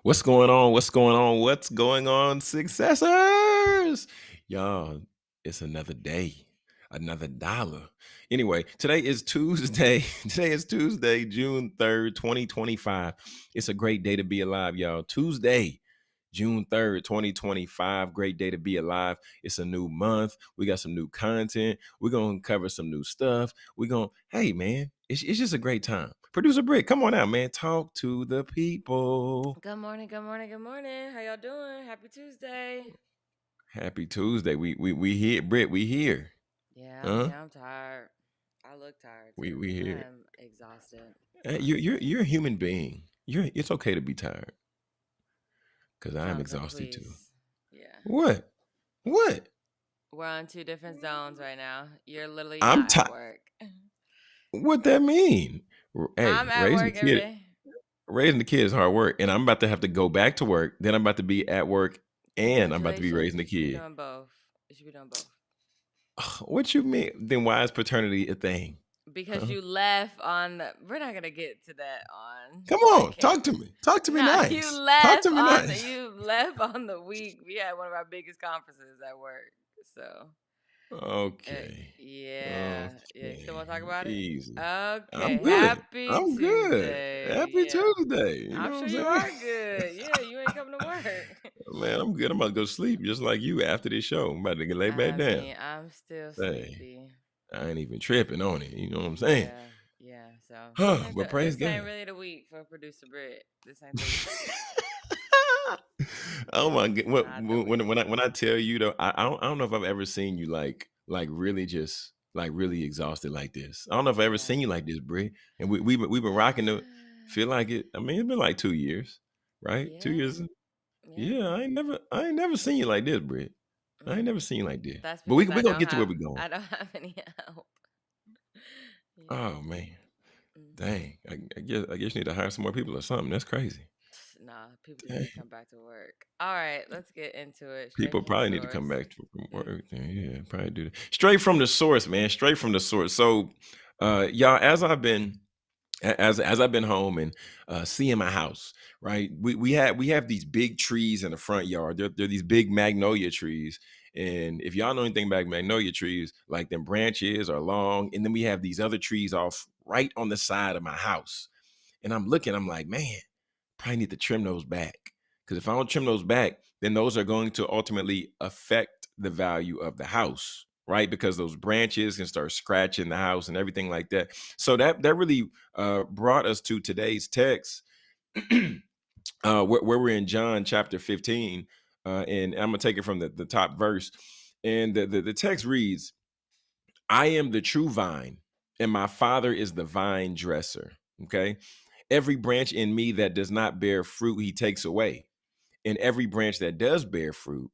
What's going on? What's going on? What's going on, successors? Y'all, it's another day, another dollar. Anyway, today is Tuesday. Today is Tuesday, June 3rd, 2025. It's a great day to be alive, y'all. Tuesday, June 3rd, 2025. Great day to be alive. It's a new month. We got some new content. We're going to cover some new stuff. Hey, man, it's just a great time. Producer Britt, come on out, man. Talk to the people. Good morning, good morning, good morning. How y'all doing? Happy Tuesday. Happy Tuesday. We here, Britt. We here. Huh? Yeah, I'm tired. I look tired too. We I here. am exhausted, honestly. You're a human being. It's okay to be tired because I am Jonathan, exhausted too. please. Yeah. What? What? We're on two different zones right now. You're literally I'm not at tired. work. What that mean? I'm Hey, at work every day. raising the kid is hard work, and I'm about to have to go back to work. Then I'm about to be at work, and I'm about to be Congratulations. raising the You should be kid. doing both. You should be doing both. What you mean? Then why is paternity a thing? Because Huh? you left on we're not gonna get to that on Come the on, talk to camera. me. Talk to me Nah, you nice. Talk to left me on nice. you left on the week. We had one of our biggest conferences at work. So Uh, Okay. yeah. You still Okay. want to talk about it? Easy. I'm Okay. good. Happy I'm good. Tuesday. Happy Yeah. Tuesday. You I'm know sure what you I'm are saying? good. Yeah, you ain't coming to work. Man, I'm good. I'm about to go sleep just like you after this show. I'm about to get lay back I down. mean, I'm still Hey, sleepy. I ain't even tripping on it. You know what I'm saying? Yeah. So this Huh, ain't but praise this ain't God. really the week for producer Britt. This ain't the week. Oh This my is god! not the week. When I tell you though, I don't know if I've ever seen you like really just like really exhausted like this. I don't know if I ever Yeah. seen you like this, Brie. And we've been rocking the feel like it. I mean, it's been like 2 years, right? Two Yeah. years. Yeah. Yeah, I ain't never seen you like this, Brie. I ain't Mm. never seen you like this. That's But because we gonna get to where we going. I don't have any help. Yeah. Oh man, Hmm. dang! I guess you need to hire some more people or something. That's crazy. Nah, people just Dang. need to come back to work. All right, let's get into it. Straight People from the probably need to source. come back from Mm. work. Yeah, probably do that. Straight from the source, man. Straight from the source. So, y'all, as I've been home and seeing my house, right? We have these big trees in the front yard. They're these big magnolia trees. And if y'all know anything about magnolia trees, like them branches are long, and then we have these other trees off right on the side of my house. And I'm looking, I'm like, man, probably need to trim those back. Because if I don't trim those back, then those are going to ultimately affect the value of the house, right? Because those branches can start scratching the house and everything like that. So that really brought us to today's text, where we're in John chapter 15, and I'm gonna take it from the top verse, and the text reads, "I am the true vine, and my Father is the vine dresser." Okay, every branch in me that does not bear fruit, He takes away, and every branch that does bear fruit,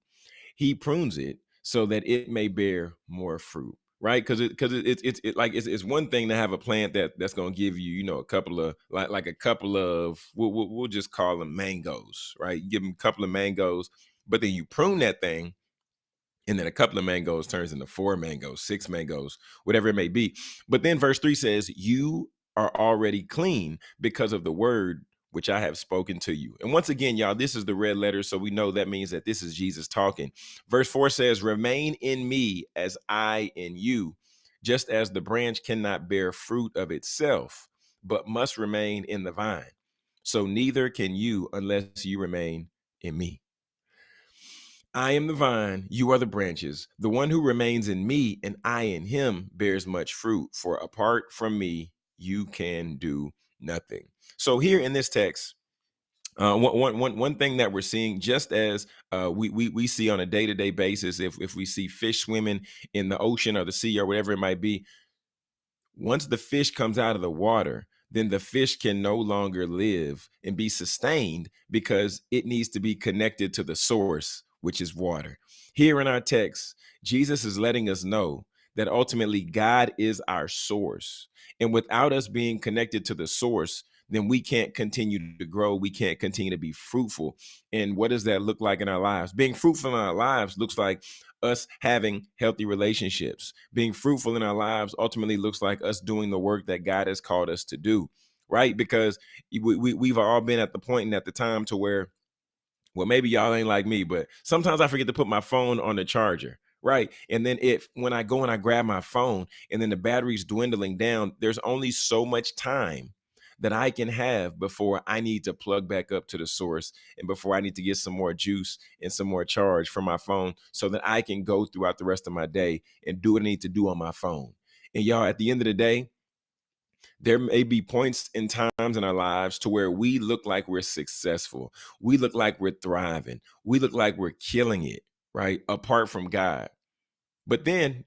He prunes it so that it may bear more fruit, right? It's one thing to have a plant that's going to give you, a couple of like a couple of we'll just call them mangoes, right? You give them a couple of mangoes, but then you prune that thing, and then a couple of mangoes turns into 4 mangoes, 6 mangoes, whatever it may be. But then verse 3 says, "You are already clean because of the word which I have spoken to you." And once again, y'all, this is the red letter, so we know that means that this is Jesus talking. Verse 4 says, "Remain in me as I in you, just as the branch cannot bear fruit of itself, but must remain in the vine. So neither can you unless you remain in me. I am the vine, you are the branches. The one who remains in me and I in him bears much fruit, for apart from me, you can do nothing." So, here in this text, one thing that we're seeing, just as we see on a day-to-day basis, if we see fish swimming in the ocean or the sea or whatever it might be, once the fish comes out of the water, then the fish can no longer live and be sustained because it needs to be connected to the source, which is water. Here in our text, Jesus is letting us know that ultimately God is our source. And without us being connected to the source, then we can't continue to grow. We can't continue to be fruitful. And what does that look like in our lives? Being fruitful in our lives looks like us having healthy relationships. Being fruitful in our lives ultimately looks like us doing the work that God has called us to do, right? Because we've all been at the point and at the time to where Well, maybe y'all ain't like me, but sometimes I forget to put my phone on the charger, right? And then if when I go and I grab my phone and then the battery's dwindling down, there's only so much time that I can have before I need to plug back up to the source and before I need to get some more juice and some more charge from my phone so that I can go throughout the rest of my day and do what I need to do on my phone. And y'all, at the end of the day, there may be points in times in our lives to where we look like we're successful. We look like we're thriving. We look like we're killing it, right? Apart from God. But then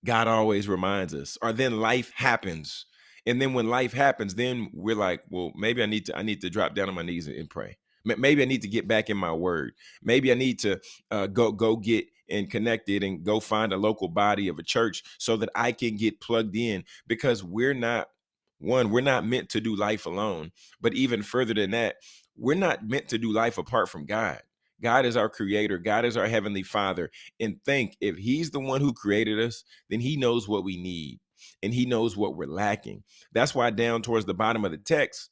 God always reminds us, or then life happens. And then when life happens, then we're like, well, maybe I need to drop down on my knees and pray. Maybe I need to get back in my word. Maybe I need to go get and connected and go find a local body of a church so that I can get plugged in because we're not meant to do life alone. But even further than that, we're not meant to do life apart from God. God is our creator. God is our heavenly father. And think if he's the one who created us, then he knows what we need and he knows what we're lacking. That's why down towards the bottom of the text,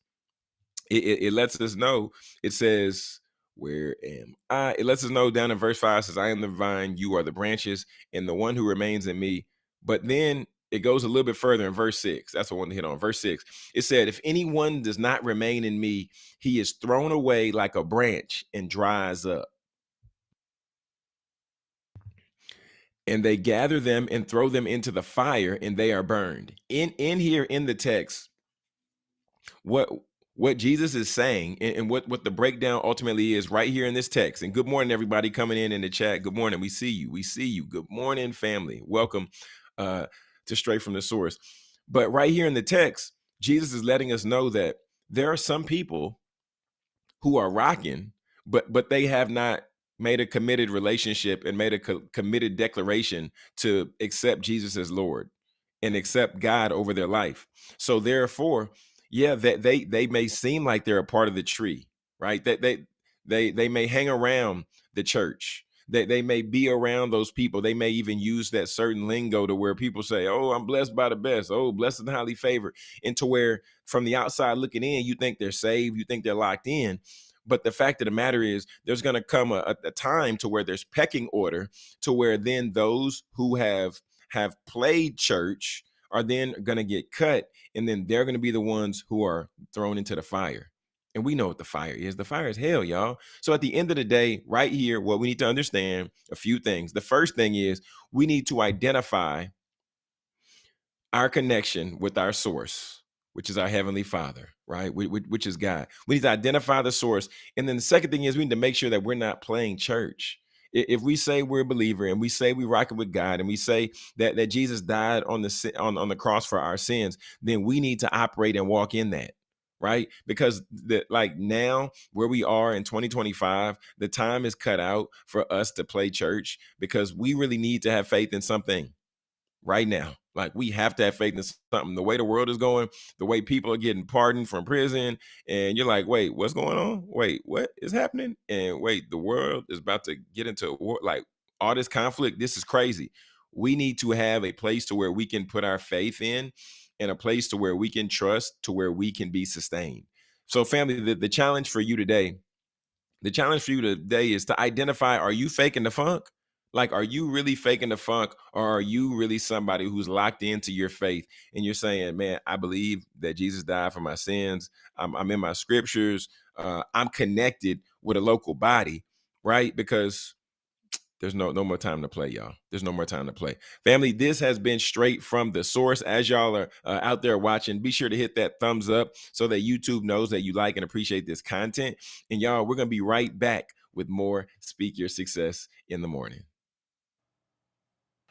it lets us know. It says, where am I? It lets us know down in verse 5 says, I am the vine, you are the branches, and the one who remains in me. But then it goes a little bit further in verse 6. That's what I want to hit on. Verse 6. It said, if anyone does not remain in me, he is thrown away like a branch and dries up. And they gather them and throw them into the fire, and they are burned. In here in the text, what what Jesus is saying and what the breakdown ultimately is right here in this text. And good morning, everybody coming in the chat. Good morning. We see you. We see you. Good morning, family. Welcome to Straight from the Source. But right here in the text, Jesus is letting us know that there are some people who are rocking, but they have not made a committed relationship and made a committed declaration to accept Jesus as Lord and accept God over their life. So therefore, yeah, that they may seem like they're a part of the tree, right? That they may hang around the church. They may be around those people. They may even use that certain lingo to where people say, "Oh, I'm blessed by the best. Oh, blessed and highly favored." And to where from the outside looking in, you think they're saved, you think they're locked in. But the fact of the matter is, there's going to come a time to where there's pecking order, to where then those who have played church are then going to get cut, and then they're going to be the ones who are thrown into the fire. And we know what the fire is. The fire is hell, y'all. So at the end of the day, right here, what we need to understand a few things. The first thing is we need to identify our connection with our source, which is our heavenly father, right? Which is God. We need to identify the source. And then the second thing is we need to make sure that we're not playing church. If we say we're a believer and we say we rock it with God and we say that Jesus died on the cross for our sins, then we need to operate and walk in that. Right. Because like now where we are in 2025, the time is cut out for us to play church because we really need to have faith in something right now. Like we have to have faith in something. The way the world is going, the way people are getting pardoned from prison, and you're like, wait, what's going on? Wait, what is happening? And wait, the world is about to get into war. Like all this conflict. This is crazy. We need to have a place to where we can put our faith in, and a place to where we can trust, to where we can be sustained. So, family, the challenge for you today the challenge for you today is to identify, are you faking the funk? Like, are you really faking the funk, or are you really somebody who's locked into your faith and you're saying, man, I believe that Jesus died for my sins. I'm in my scriptures. I'm connected with a local body, right? Because there's no more time to play, y'all. There's no more time to play. Family, this has been Straight from the Source. As y'all are out there watching, be sure to hit that thumbs up so that YouTube knows that you like and appreciate this content. And y'all, we're going to be right back with more Speak Your Success in the Morning.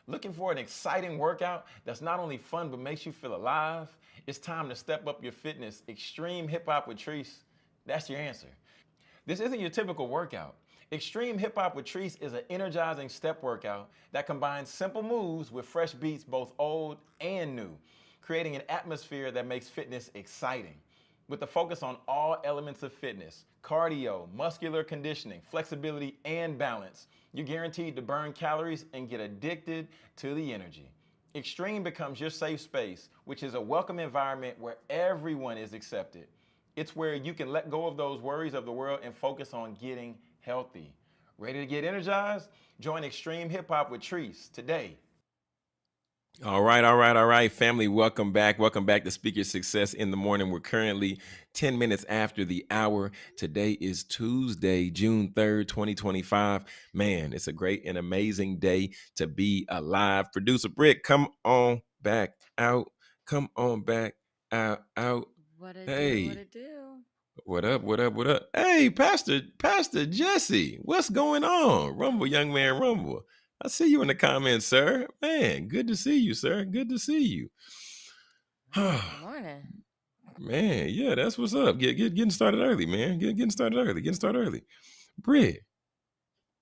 Looking for an exciting workout that's not only fun but makes you feel alive? It's time to step up your fitness. Extreme Hip Hop with Treese, that's your answer. This isn't your typical workout. Extreme Hip Hop with Treese is an energizing step workout that combines simple moves with fresh beats, both old and new, creating an atmosphere that makes fitness exciting. With the focus on all elements of fitness, cardio, muscular conditioning, flexibility, and balance, you're guaranteed to burn calories and get addicted to the energy. Extreme becomes your safe space, which is a welcome environment where everyone is accepted. It's where you can let go of those worries of the world and focus on getting healthy. Ready to get energized? Join Extreme Hip Hop with Treese today. All right, all right, all right, family. Welcome back. Welcome back to Speak Your Success in the Morning. We're currently 10 minutes after the hour. Today is Tuesday, June 3rd, 2025. Man, it's a great and amazing day to be alive. Producer Britt, come on back out. Come on back out. What it do? What Hey, it do? what up? What up? What up? Hey, Pastor Jesse, what's going on? Rumble, young man, rumble. I see you in the comments, sir. Man, good to see you, sir. Good to see you. Good morning. Man, yeah, that's what's up. Getting started early, man. Getting started early. Getting started early. Britt,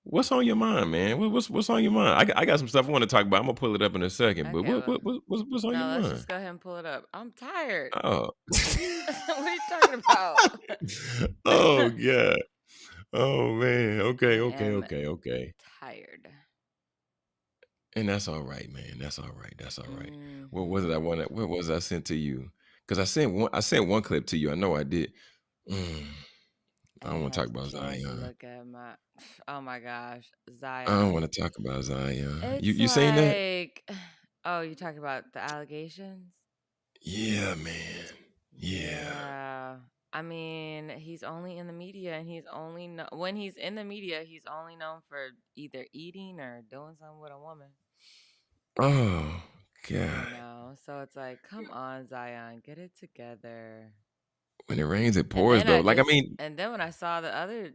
what's on your mind, man? What's on your mind? I got some stuff I want to talk about. I'm gonna pull it up in a second. But Okay, well, what's on your no, let's mind? just go ahead and pull it up. I'm tired. Oh, What are you talking about? oh God. Oh man. I Okay, okay, am okay, okay. tired. And that's all right, man. That's all right. That's all right. What was it I Mm-hmm. wanted? What was I sent to you? Because I sent one clip to you. I know I did. Mm, I I don't didn't want to have talk a about chance to Zion. look at my. Oh my gosh, I don't Zion. want to talk about Zion. It's You seen that? like, oh, you talking about the allegations? Yeah, man. Yeah. Yeah. I mean, he's only in the media, and he's only when he's in the media, he's only known for either eating or doing something with a woman. Oh You God. know, so it's like, come on, Zion, get it together. When it rains, it And pours, then though. I Like I just, mean, and then when I saw the other,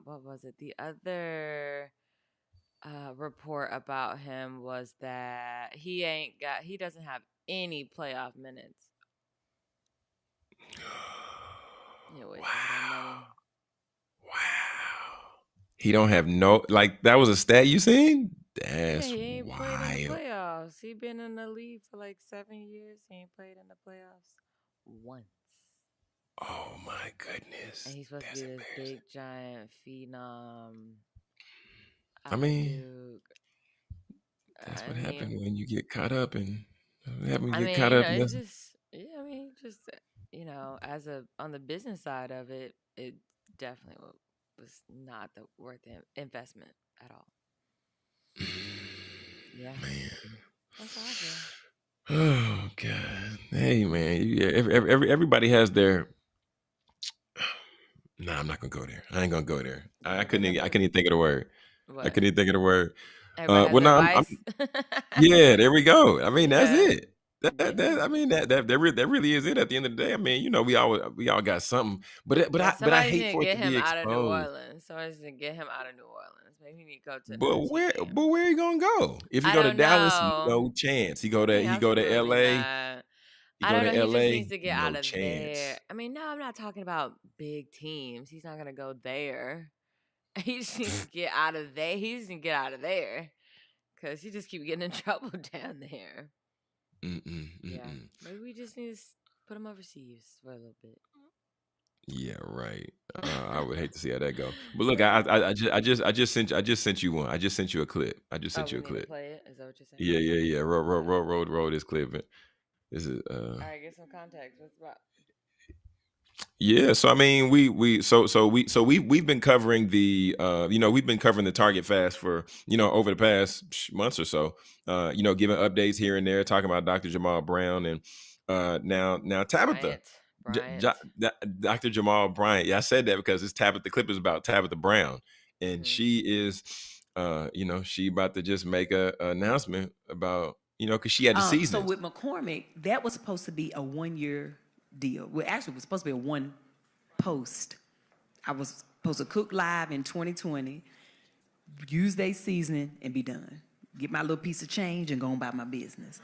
what was it? The other report about him was that he doesn't have any playoff minutes. He wasted all that wow. money. Wow. He don't have no like that was a stat you seen? Yeah, That's he ain't played in the wild. playoffs. He been in the league for like 7 years. He ain't played in the playoffs once. Oh my And goodness. he's supposed to That's be this embarrassing. big giant phenom I out of mean, Duke. that's I what mean, happened when you get caught up in when I you get mean, caught up in it's this. just yeah. I mean, just as a on the business side of it, it definitely was not the worth the investment at all. Yeah, Man. that's how I feel. Oh God. Hey man. Yeah, everybody has their nah, I'm not gonna go there. I ain't gonna go there. You ain't gonna go there, I Britt? couldn't even think of the word. I What? couldn't even think of the word. Everybody has Well, their no, I'm vice. yeah, there we go. I mean, that's Yeah, it. yeah. I mean, that really is it at the end of the day. I mean, you know, we all got something, Yeah, but I somebody's hate gonna for it get to him be out of New exposed. Orleans. Somebody's gonna get him out of New Orleans. Maybe he need to go to another team. But where he gonna go? If he I go to don't Dallas, know. no chance. Yeah, He go to absolutely L.A. not. He I go don't to know. He just needs L.A. to get out No of there. chance. I mean, no, I'm not talking about big teams. He's not gonna go there. He just needs to get out of there. He just needs to get out of there because he just keep getting in trouble down there. Mm-mm, Yeah, mm-mm. maybe we just need to put him overseas for a little bit. Yeah, right. I would hate to see how that go. But look, I just sent you one. I just sent you a clip. I just Oh, sent we you a need to clip. play it. Is that what you're saying? Yeah, yeah, yeah. Okay. Roll this clip. This is All right, get some context. What's about? yeah. So I mean, we've been covering the we've been covering the Target Fast for over the past months or so. Giving updates here and there, talking about Dr. Jamal Brown and now Tabitha. Bryant. Bryant. Dr. Jamal Bryant. Yeah, I said that because the clip is about Tabitha Brown, and Mm-hmm. she is, she about to just make a announcement about, because she had the So seasons. with McCormick, that was supposed to be a 1 year deal. Well, actually, it was supposed to be a one post. I was supposed to cook live in 2020, use their seasoning, and be done. Get my little piece of change and go on about my business.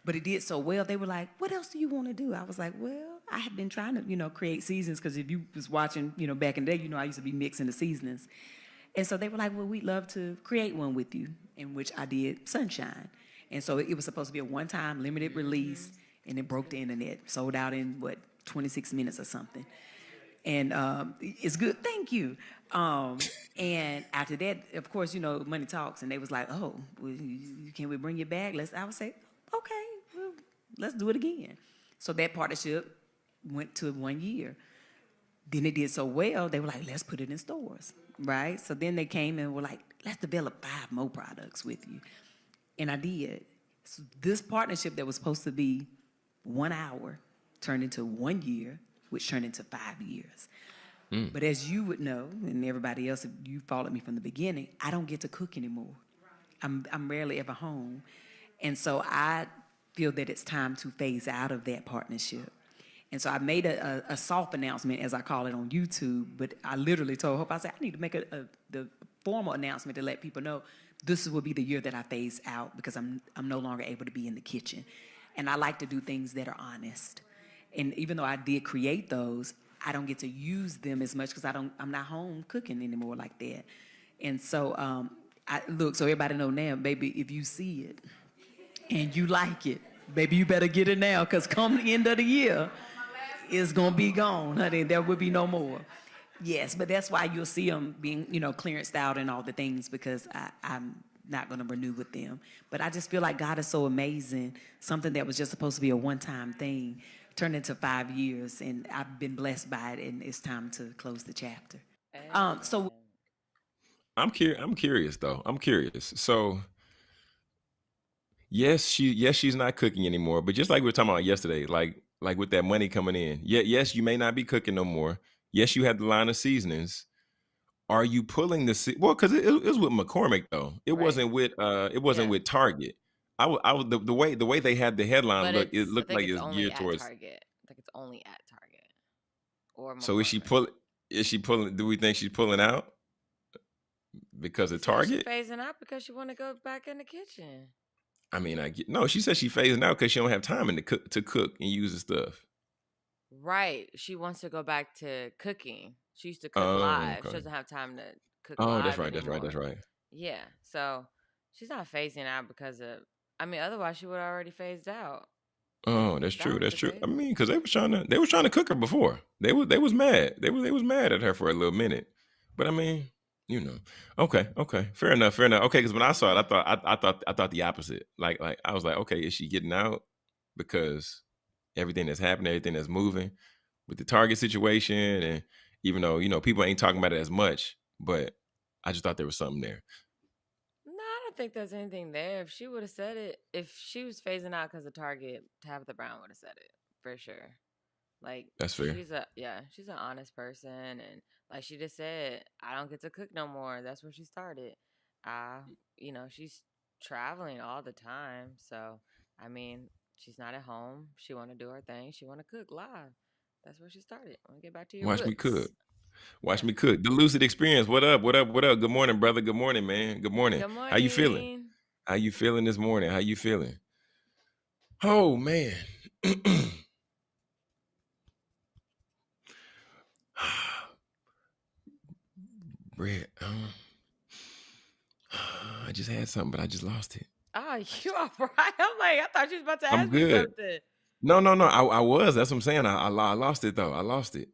But it did so well. They were like, "What else do you want to do?" I was like, "Well, I have been trying to, create seasons because if you was watching, back in the day, I used to be mixing the seasonings." And so they were like, "Well, we'd love to create one with you," in which I did Sunshine. And so it was supposed to be a one-time limited release, and it broke the internet, sold out in 26 minutes or something. And it's good. Thank you. And after that, of course, money talks, and they was like, "Oh, well, can we bring you back?" I would say, "Okay, well, let's do it again." So that partnership went to 1 year. Then it did so well, they were like, let's put it in stores, right? So then they came and were like, let's develop 5 more products with you. And I did. So this partnership that was supposed to be 1 hour turned into 1 year, which turned into 5 years. But as you would know, and everybody else, if you followed me from the beginning, I don't get to cook anymore. I'm rarely ever home. And so I feel that it's time to phase out of that partnership. And so I made a soft announcement, as I call it, on YouTube, but I literally told Hope, I said, I need to make the formal announcement to let people know this will be the year that I phase out because I'm no longer able to be in the kitchen. And I like to do things that are honest. And even though I did create those, I don't get to use them as much because I'm not home cooking anymore like that. And so so everybody know now, baby, if you see it and you like it, baby, you better get it now because come the end of the year, it's gonna be gone, honey. There will be no more. Yes, but that's why you'll see them being, clearanced out and all the things because I'm not gonna renew with them. But I just feel like God is so amazing. Something that was just supposed to be a one-time thing turned into 5 years, and I've been blessed by it. And it's time to close the chapter. So Amen. I'm curious though. I'm curious. So yes, she's not cooking anymore. But just like we were talking about yesterday, like with that money coming in, yes, you may not be cooking no more. Yes, you had the line of seasonings. Are you pulling well? Because it was with McCormick though. Right. It wasn't Yeah. with Target. I was the way they had the headline But look. It I looked think like it's it's only geared at towards. Target. I think it's only at Target or So is she McCormick. pull? Is she pulling? Do we think she's pulling out because She of said she Target? phasing out because she want to go back in the kitchen. I mean, I get no. She said she phasing out because she don't have time to cook and use the stuff. Right. She wants to go back to cooking. She used to cook Oh, live. She okay. doesn't have time to cook Oh, that's live right. That's right. That's anymore. right. Yeah. So she's not phasing out because of, I mean, otherwise she would have already phased out Oh, if that's that true. was That's the true. I case. mean, because they was trying to cook her before. They was mad. They was mad at her for a little minute. But I mean, you know. Okay, okay. Fair enough. Fair enough. Okay, because when I saw it, I thought the opposite. Like I was like, okay, is she getting out because everything that's happening, everything that's moving with the Target situation, and even though people ain't talking about it as much, but I just thought there was something there. No, I don't think there's anything there. If she would have said it, if she was phasing out because of Target, Tabitha Brown would have said it for sure. Like That's fair. she's an honest person, and like she just said, I don't get to cook no more. That's where she started. Uh, she's traveling all the time, so I mean, she's not at home. She want to do her thing. She want to cook live. That's where she started. Want to get back to your Watch me cook. roots. Watch Yeah. me cook. The Lucid Experience. What up? What up? What up? Good morning, brother. Good morning, man. Good morning. Good How you feeling? morning. How you feeling this morning? How you feeling? Oh man. Britt, I just had something, but I just lost it. Oh, you all right? I'm like, I thought you was about to I'm ask me good. something. No, no, no. I was. That's what I'm saying. I lost it though. I lost it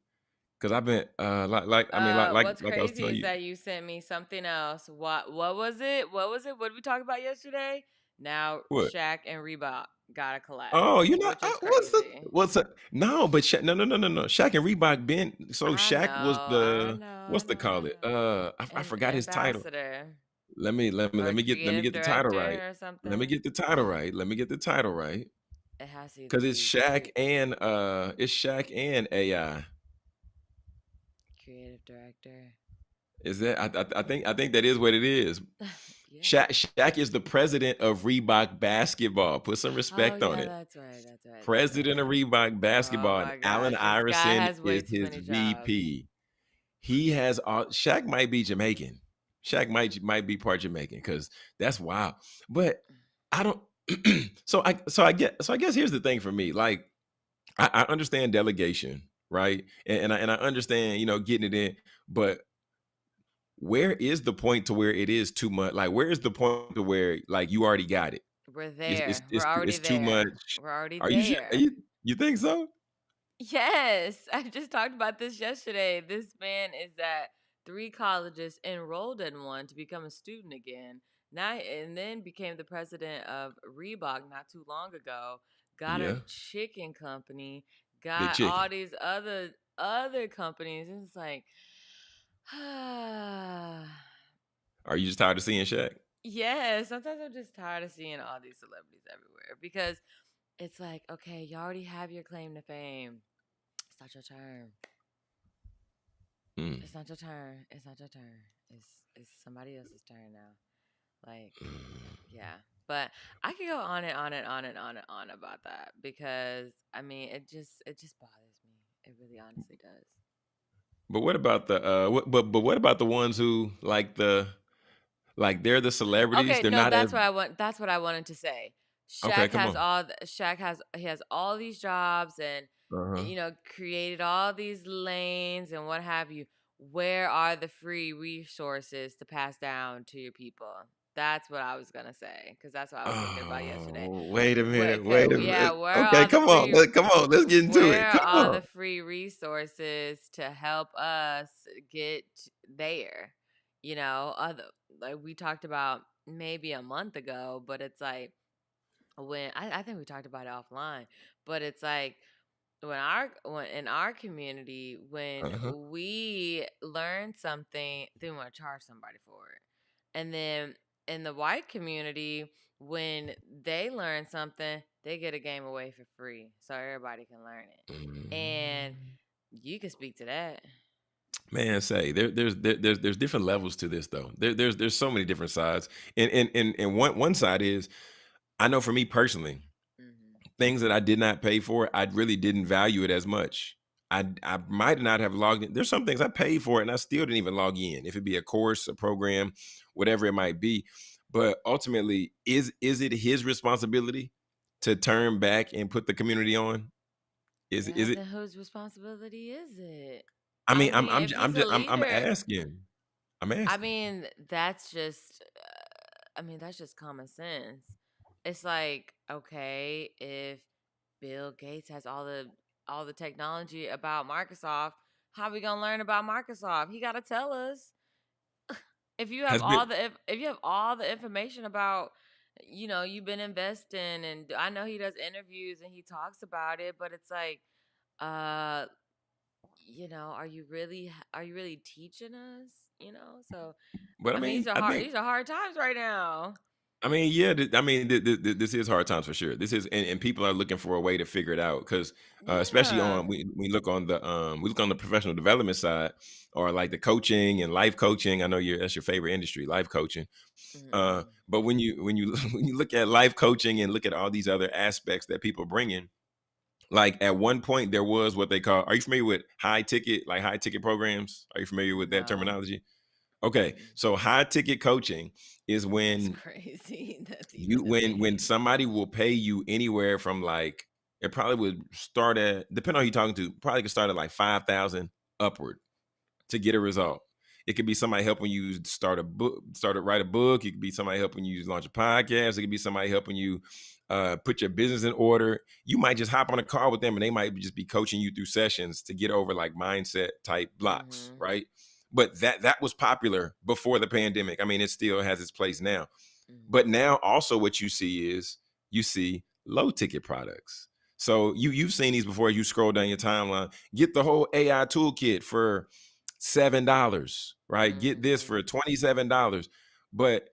because I've been I mean What's like I was crazy telling is you. that you sent me something else. What was it? What was it? What did we talk about yesterday? Now What? Shaq and Reebok got a collab, Oh, which is crazy. what's the no? But no, no, no, no, no. Shaq and Reebok been so I know, Shaq was I the know, I what's the know, I call it? know. I And forgot his title. ambassador Let or me get creative the title right. director or Let me something. get the title right. Let me get the title right. It has to either Cause be It's Shaq and AI. creative director. Is that I think that is what it is. Yeah. Shaq is the president of Reebok basketball. Put some Oh respect on yeah, it. that's right. That's right. That's President of right. Reebok Oh basketball, and my Allen gosh, this guy Iverson has way is too his many jobs. VP. He has all Shaq might be Jamaican. Shaq might be part Jamaican because that's wild. But I don't so I guess here's the thing for me. Like I understand delegation, right? And I understand, getting it in, but where is the point to where it is too much? Like where is the point to where like you already got it? We're there. We're It's already too much. there. We're already Are you sure? there. You think so? Yes, I just talked about this yesterday. This man is at 3 colleges, enrolled in one to become a student again. Now and then became the president of Reebok not too long ago. Got a Yeah. chicken company. Big Got all chicken. these other other companies, and it's like, Are you just tired of seeing Shaq? yeah, sometimes I'm just tired of seeing all these celebrities everywhere because it's like, okay, you already have your claim to fame. It's not your turn. Mm. It's not your turn. It's not your turn. It's somebody else's turn now. Like, yeah. But I could go on and on and on and on and on about that because I mean it just bothers me. It really honestly does. But what about the but what about the ones who like they're the celebrities? Okay, They're no, not as that's what I wanted to say. okay. Come on. He has all these jobs and Uh-huh. created all these lanes and what have you. Where are the free resources to pass down to your people? That's what I was gonna say because that's what I was thinking about yesterday. Oh, wait a Where, minute. Wait a yeah, minute. Okay, come on. Let's get into it. where are Come all on. the free resources to help us get there? Other like we talked about maybe a month ago, but it's like when I think we talked about it offline, but it's like when in our community when Uh-huh. we learn something, then we want to charge somebody for it, and then in the white community when they learn something, they get a game away for free, so everybody can learn it, and Mm. you can speak to that. Man, say there's different levels to this though. There's so many different sides, and one side is I know for me personally, Hmm. things that I did not pay for, I really didn't value it as much. I might not have logged in. There's some things I paid for and I still didn't even log in. If it be a course, a program, whatever it might be. But ultimately, is it his responsibility to turn back and put the community on? Is Yeah, it? then whose responsibility is it? I I mean, mean, if he's a I'm leader, asking. I'm I asking. mean, that's just common sense. It's like, okay, if Bill Gates has all the technology about Microsoft, how we going to learn about Microsoft? He got to tell us. If you have Has been if you have all the information about you've been investing, and I know he does interviews and he talks about it, but it's like uh are you really teaching us? So but I I mean, mean, I think these are hard times right now. I mean, yeah. I mean, this is hard times for sure. This is, and people are looking for a way to figure it out because, especially Yeah. on we look on the we look on the professional development side or like the coaching and life coaching. I know that's your favorite industry, life coaching. Mm-mm. But when you when you look at life coaching and look at all these other aspects that people bring in, like at one point there was what they call. Are you familiar with high ticket programs? Are you familiar with that No. terminology? Okay, Mm-mm. so high ticket coaching is That's when crazy. That's you even a when thing. somebody will pay you anywhere from like it probably would start at depending on who you're talking to, probably could start at like 5,000 upward to get a result. It could be somebody helping you start a book, start to write a book. It could be somebody helping you launch a podcast. It could be somebody helping you put your business in order. You might just hop on a call with them and they might just be coaching you through sessions to get over like mindset type blocks, Mm-hmm. right? But that was popular before the pandemic. I mean, it still has its place now. But Mm-hmm. now also what you see is you see low ticket products. So you've seen these before. You scroll down your timeline, get the whole AI toolkit for $7, right? Get this Mm-hmm. for $27. But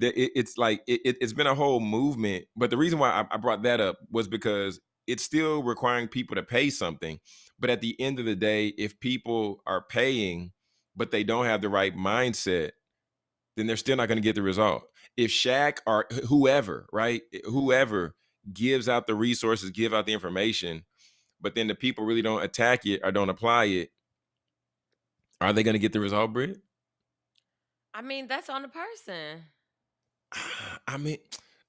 it's like it's been a whole movement. But the reason why I brought that up was because it's still requiring people to pay something. But at the end of the day, if people are paying, but they don't have the right mindset, then they're still not going to get the result. If Shaq or whoever, right, Mm-hmm. whoever gives out the resources, give out the information, but then the people really don't attack it or don't apply it, are they going to get the result, Britt? I mean, that's on the person. I mean,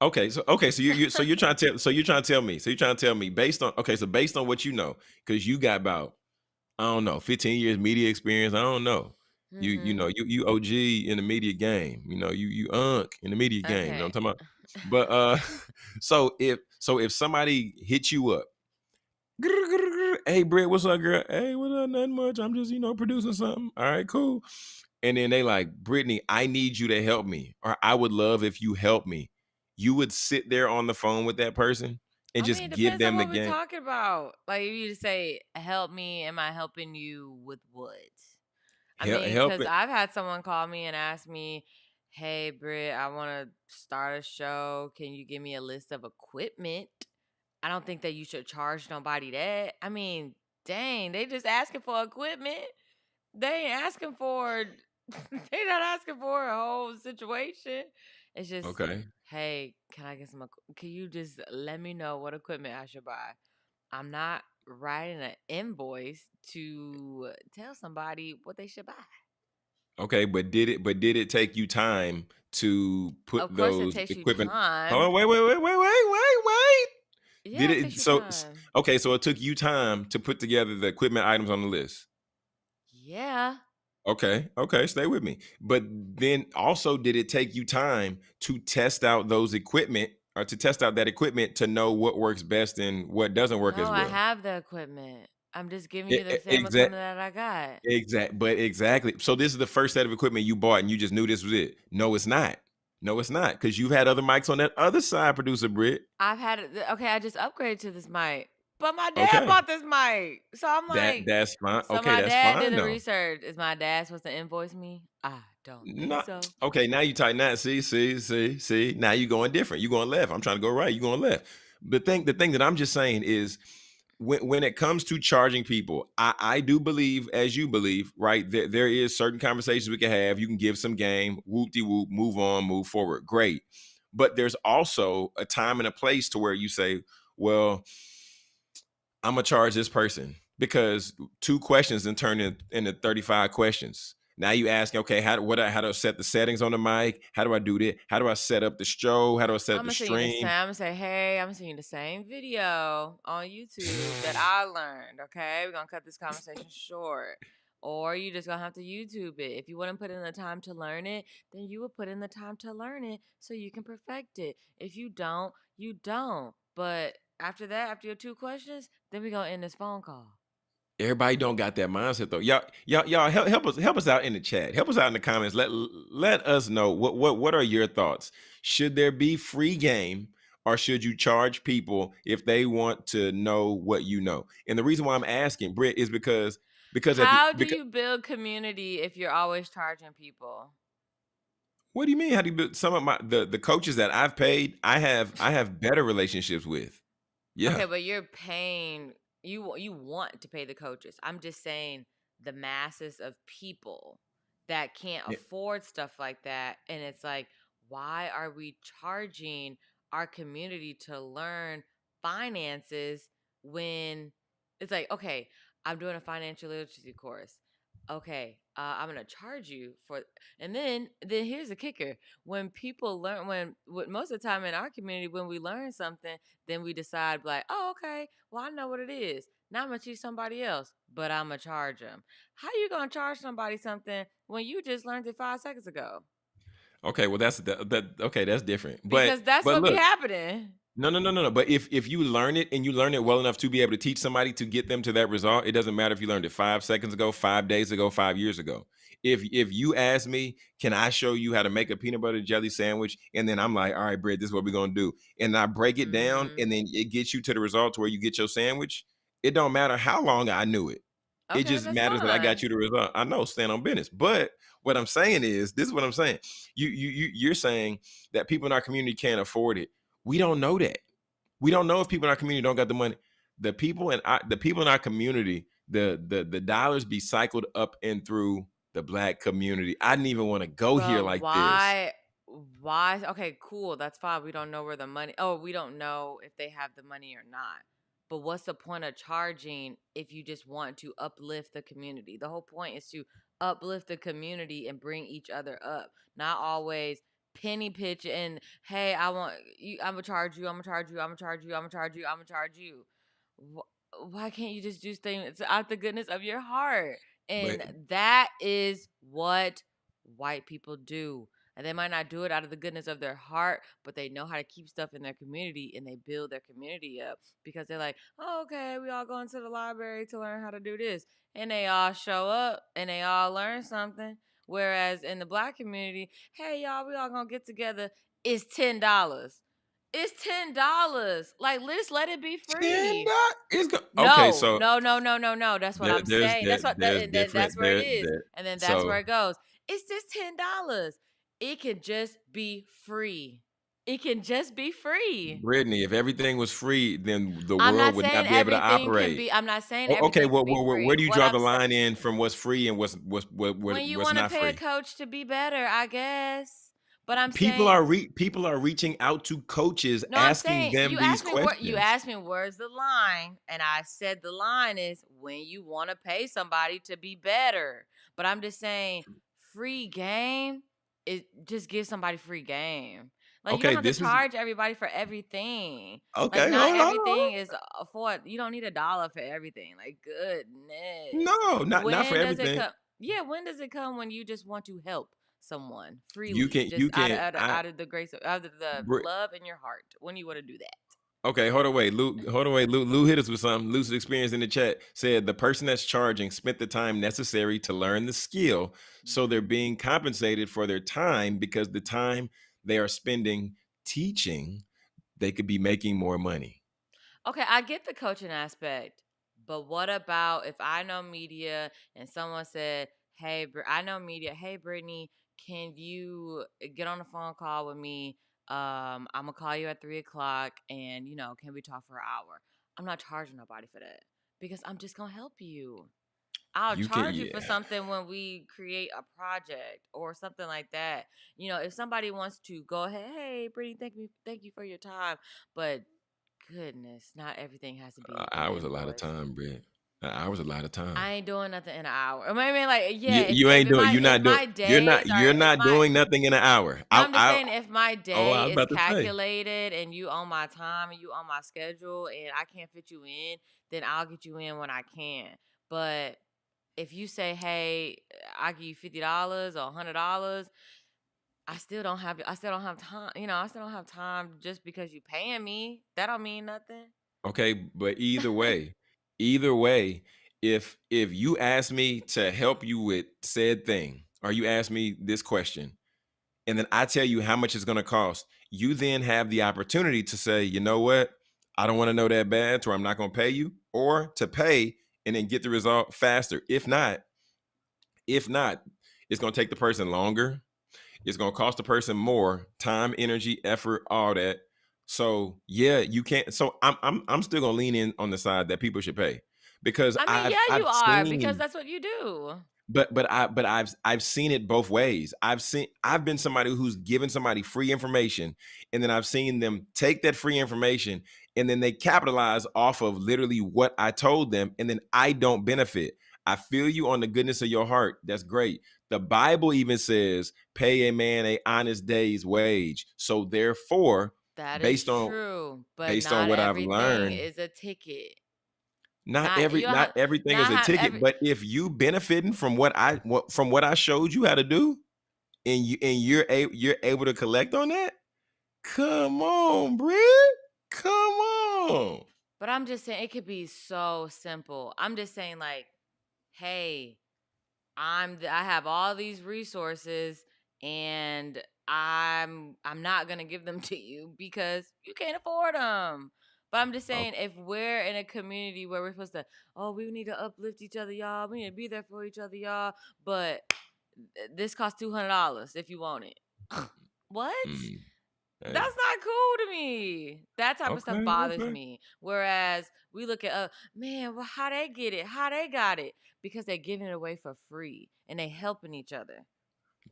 so you're trying to tell you're trying to tell me based on based on what you know, because you got about I don't know 15 years media experience. I don't know. You Mm-hmm. know you OG in the media game. You know you unk in the media game. You know Okay. what I'm talking about? But so if somebody hits you up, hey Britt, what's up, girl? Hey, what's up? Nothing much. I'm just producing something. All right, cool. And then they like, Brittany, I need you to help me, or I would love if you help me. You would sit there on the phone with that person and I mean, just it give depends on them the what we're game. talking about. Like, if you just say, "Help me," am I helping you with what? I mean, Help because it. I've had someone call me and ask me, "Hey, Britt, I want to start a show. Can you give me a list of equipment?" I don't think that you should charge nobody that. I mean, dang, they just asking for equipment. They ain't asking for. They not asking for a whole situation. It's just, Okay. hey, can I get some? Can you just let me know what equipment I should buy? I'm not writing an invoice to tell somebody what they should buy. Okay, but did it take you time to put Of course, it those takes you equipment? Hold on, time. wait. Did Yeah, it it takes you so time. okay, so it took you time to put together the equipment items on the list. Yeah. Okay, stay with me. But then also, did it take you time to test out those equipment or to test out that equipment to know what works best and what doesn't work No, as I well? have the equipment. I'm just giving you the same Exact, equipment that I got. exactly. So this is the first set of equipment you bought, and you just knew this was it. No, it's not. No, it's not, because you've had other mics on that other side, producer Britt. I've had it. Okay, I just upgraded to this mic, but my dad Okay, bought this mic, so I'm like, that's fine. so Okay, my that's dad did fine the though. research. Is my dad supposed to invoice me? I don't think Not so. okay. Now you tighten that. See. Now you going different. You going left. I'm trying to go right. You going left. The thing that I'm just saying is, when it comes to charging people, I do believe, as you believe, right? There is certain conversations we can have. You can give some game, whoop de whoop, move on, move forward. Great. But there's also a time and a place to where you say, well, I'm gonna charge this person because two questions and turn into 35 questions. Now you asking, okay, how do I set the settings on the mic? How do I do that? How do I set up the show? How do I set up I'm the gonna send you the same. stream? I'm gonna say, hey, I'm gonna send you the same video on YouTube that I learned. Okay, we're gonna cut this conversation short, or you just gonna have to YouTube it. If you wouldn't put in the time to learn it, then you would put in the time to learn it so you can perfect it. If you don't, you don't. But after that, after your two questions, then we gonna end this phone call. Everybody don't got that mindset though. Y'all help us out in the chat. Help us out in the comments. Let us know what are your thoughts. Should there be free game, or should you charge people if they want to know what you know? And the reason why I'm asking, Britt, is because at the How do because you build community if you're always charging people? what do you mean? How do you build some of the coaches that I've paid? I have better relationships with. Yeah. Okay, but you're paying you want to pay the coaches. I'm just saying the masses of people that can't afford stuff like that, and it's like, why are we charging our community to learn finances when it's like, okay, I'm doing a financial literacy course. Okay, I'm gonna charge you for, and then here's the kicker: when people learn, most of the time in our community, when we learn something, then we decide like, oh, okay, well, I know what it is. Now I'm gonna teach somebody else, but I'm gonna charge them. How you gonna charge somebody something when you just learned it 5 seconds ago? Okay, well okay, that's different. But Because that's but what be look, happening. no. But if you learn it and you learn it well enough to be able to teach somebody to get them to that result, it doesn't matter if you learned it 5 seconds ago, 5 days ago, 5 years ago. If you ask me, can I show you how to make a peanut butter jelly sandwich? And then I'm like, all right, Brett, this is what we're gonna do. And I break it down, Mm-hmm. and then it gets you to the result to where you get your sandwich. It don't matter how long I knew it. It Okay, just that's matters that I got fine. you the result. I know, stand on business. But what I'm saying is, this is what I'm saying. You're saying that people in our community can't afford it. We don't know that. We don't know if people in our community don't got the money. The people in our community, the dollars be cycled up and through the black community. I didn't even want to go here But like this. why? Okay, cool. That's fine. We don't know where the money. Oh, we don't know if they have the money or not. But what's the point of charging if you just want to uplift the community? The whole point is to uplift the community and bring each other up, not always penny pitch and hey, I want you. I'm gonna charge you. I'm gonna charge you. I'm gonna charge you. I'm gonna charge you. I'm gonna charge you. Why can't you just do things out the goodness of your heart? But And that is what white people do. And they might not do it out of the goodness of their heart, but they know how to keep stuff in their community and they build their community up because they're like, oh, okay, we all go into the library to learn how to do this. And they all show up and they all learn something. Whereas in the black community, hey, y'all, we all gonna get together. It's $10. It's $10. Like, let's let it be $10. free. Okay, No, so no, no, no, no, no. That's what I'm saying. That's what there's and then different that's where it is. there. And then that's where So it goes. It's just $10. It can just be free. It can just be free. Brittany, if everything was free, then the I'm world not would saying not be able to everything can operate. be I'm not saying Okay, everything can be where free. do you What draw I'm the saying, line in from what's free and when you what's want to not pay a free? coach to be better, I guess. But I'm saying People are reaching out to coaches no, I'm asking saying them these you questions. asked me where's the line, and I said the line is when you want to pay somebody to be better. But I'm just saying, free game is just give somebody free game. Like you don't Okay, have to this is charge everybody for everything. Like okay. not Hold everything on. is for you don't need $1 for everything. Like goodness, No, not for when does it everything. come? Yeah, when does it come when you just want to help someone You freely, can just you can I out of the grace of out of the Brit, love in your heart? When you want to do that? okay, hold on, wait, Lou, hold on, wait, Lou hit us with something. Lucid Experience in the chat said the person that's charging spent the time necessary to learn the skill, so they're Mhm. being compensated for their time because the time they are spending teaching, they could be making more money. Okay, I get the coaching aspect, but what about if I know media and someone said, "Hey, I know media. Hey, Brittany, can you get on a phone call with me? I'm gonna call you at 3 o'clock, and can we talk for an hour?" I'm not charging nobody for that because I'm just gonna help you. I'll You can, charge you for yeah. something when we create a project or something like that. If somebody wants to go ahead, hey, Brittany, thank you for your time, but goodness, not everything has to be an I was a lot of invoice. time, Britt. I was a lot of time. I ain't doing nothing in an hour. I mean, like, yeah, You ain't doing. if my days are You're if not my doing nothing in an hour. no, I'm just saying if my Oh, I day was is about to say. calculated and you on my time and you on my schedule and I can't fit you in, then I'll get you in when I can. But if you say, hey, I give you $50 or $100, I still don't have time. I still don't have time just because you paying me. That don't mean nothing. Okay, but either way, if you ask me to help you with said thing, or you ask me this question, and then I tell you how much it's going to cost, you then have the opportunity to say, you know what, I don't want to know that bad, or I'm not going to pay you, or to pay and then get the result faster. If not, it's going to take the person longer. It's going to cost the person more time, energy, effort, all that. So yeah, you can't. So I'm still going to lean in on the side that people should pay because I mean, yeah, I've you are because seen that's what you do. but I've seen it both ways. I've been somebody who's given somebody free information, and then I've seen them take that free information and then they capitalize off of literally what I told them, and then I don't benefit. I feel you on the goodness of your heart. That's great. The Bible even says, "Pay a man a honest day's wage." So therefore, That is based on true, but not what I've everything learned, is a ticket. Not you don't not have everything is not a have ticket, every. but if you benefiting from from what I showed you how to do, and you're able to collect on that, come on, Britt, come on. But I'm just saying it could be so simple. I'm just saying like, hey, I have all these resources and I'm not going to give them to you because you can't afford them. But I'm just Oh, saying if we're in a community where we're supposed to, oh, we need to uplift each other, y'all. We need to be there for each other, y'all. But this costs $200 if you want it. What? mm, That's hey, not cool to me. That type of stuff okay, bothers okay. me. Whereas we look at, man, well, how they get it? How they got it? Because they're giving it away for free and they helping each other.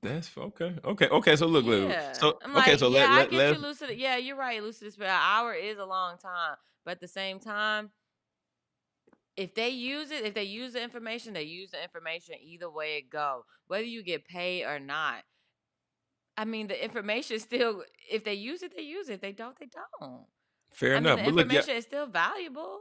Okay. So look. Yeah. So I'm okay, like, so yeah, I get let you, Lucid. Yeah, you're right, Lucid. An hour is a long time. But at the same time, if they use it, if they use the information, they use the information either way it go. Whether you get paid or not. I mean, the information still, if they use it, they use it. If they don't, they don't. fair I mean, enough. the But look, yeah, information is still valuable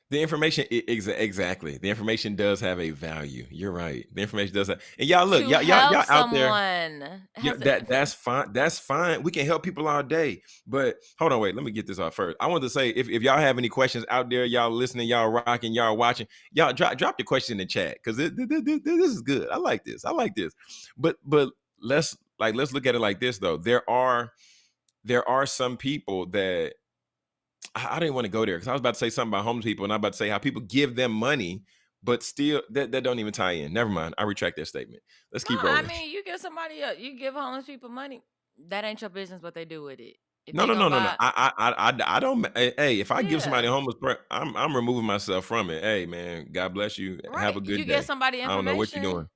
the information exactly. The information does have a value. You're right. The information does have, and y'all look, to help y'all out there. someone. Yeah, Has that's fine. That's fine. We can help people all day. But hold on, wait. Let me get this off first. I want to say if y'all have any questions out there, y'all listening, y'all rocking, y'all watching, y'all drop your question in the chat because this is good. I like this. I like this. But let's look at it like this though. there are some people that I didn't want to go there because I was about to say something about homeless people, and I'm about to say how people give them money, but still that don't even tie in. Never mind. I retract that statement. Let's No, keep I rolling. mean, you give somebody you give homeless people money. That ain't your business what they do with it. If No, they no, gonna no, no, no. buy, I don't. Hey, if I give somebody yeah, a homeless, I'm removing myself from it. Hey, man, God bless you. Have right. a You good get day. somebody I don't know what you're information. doing.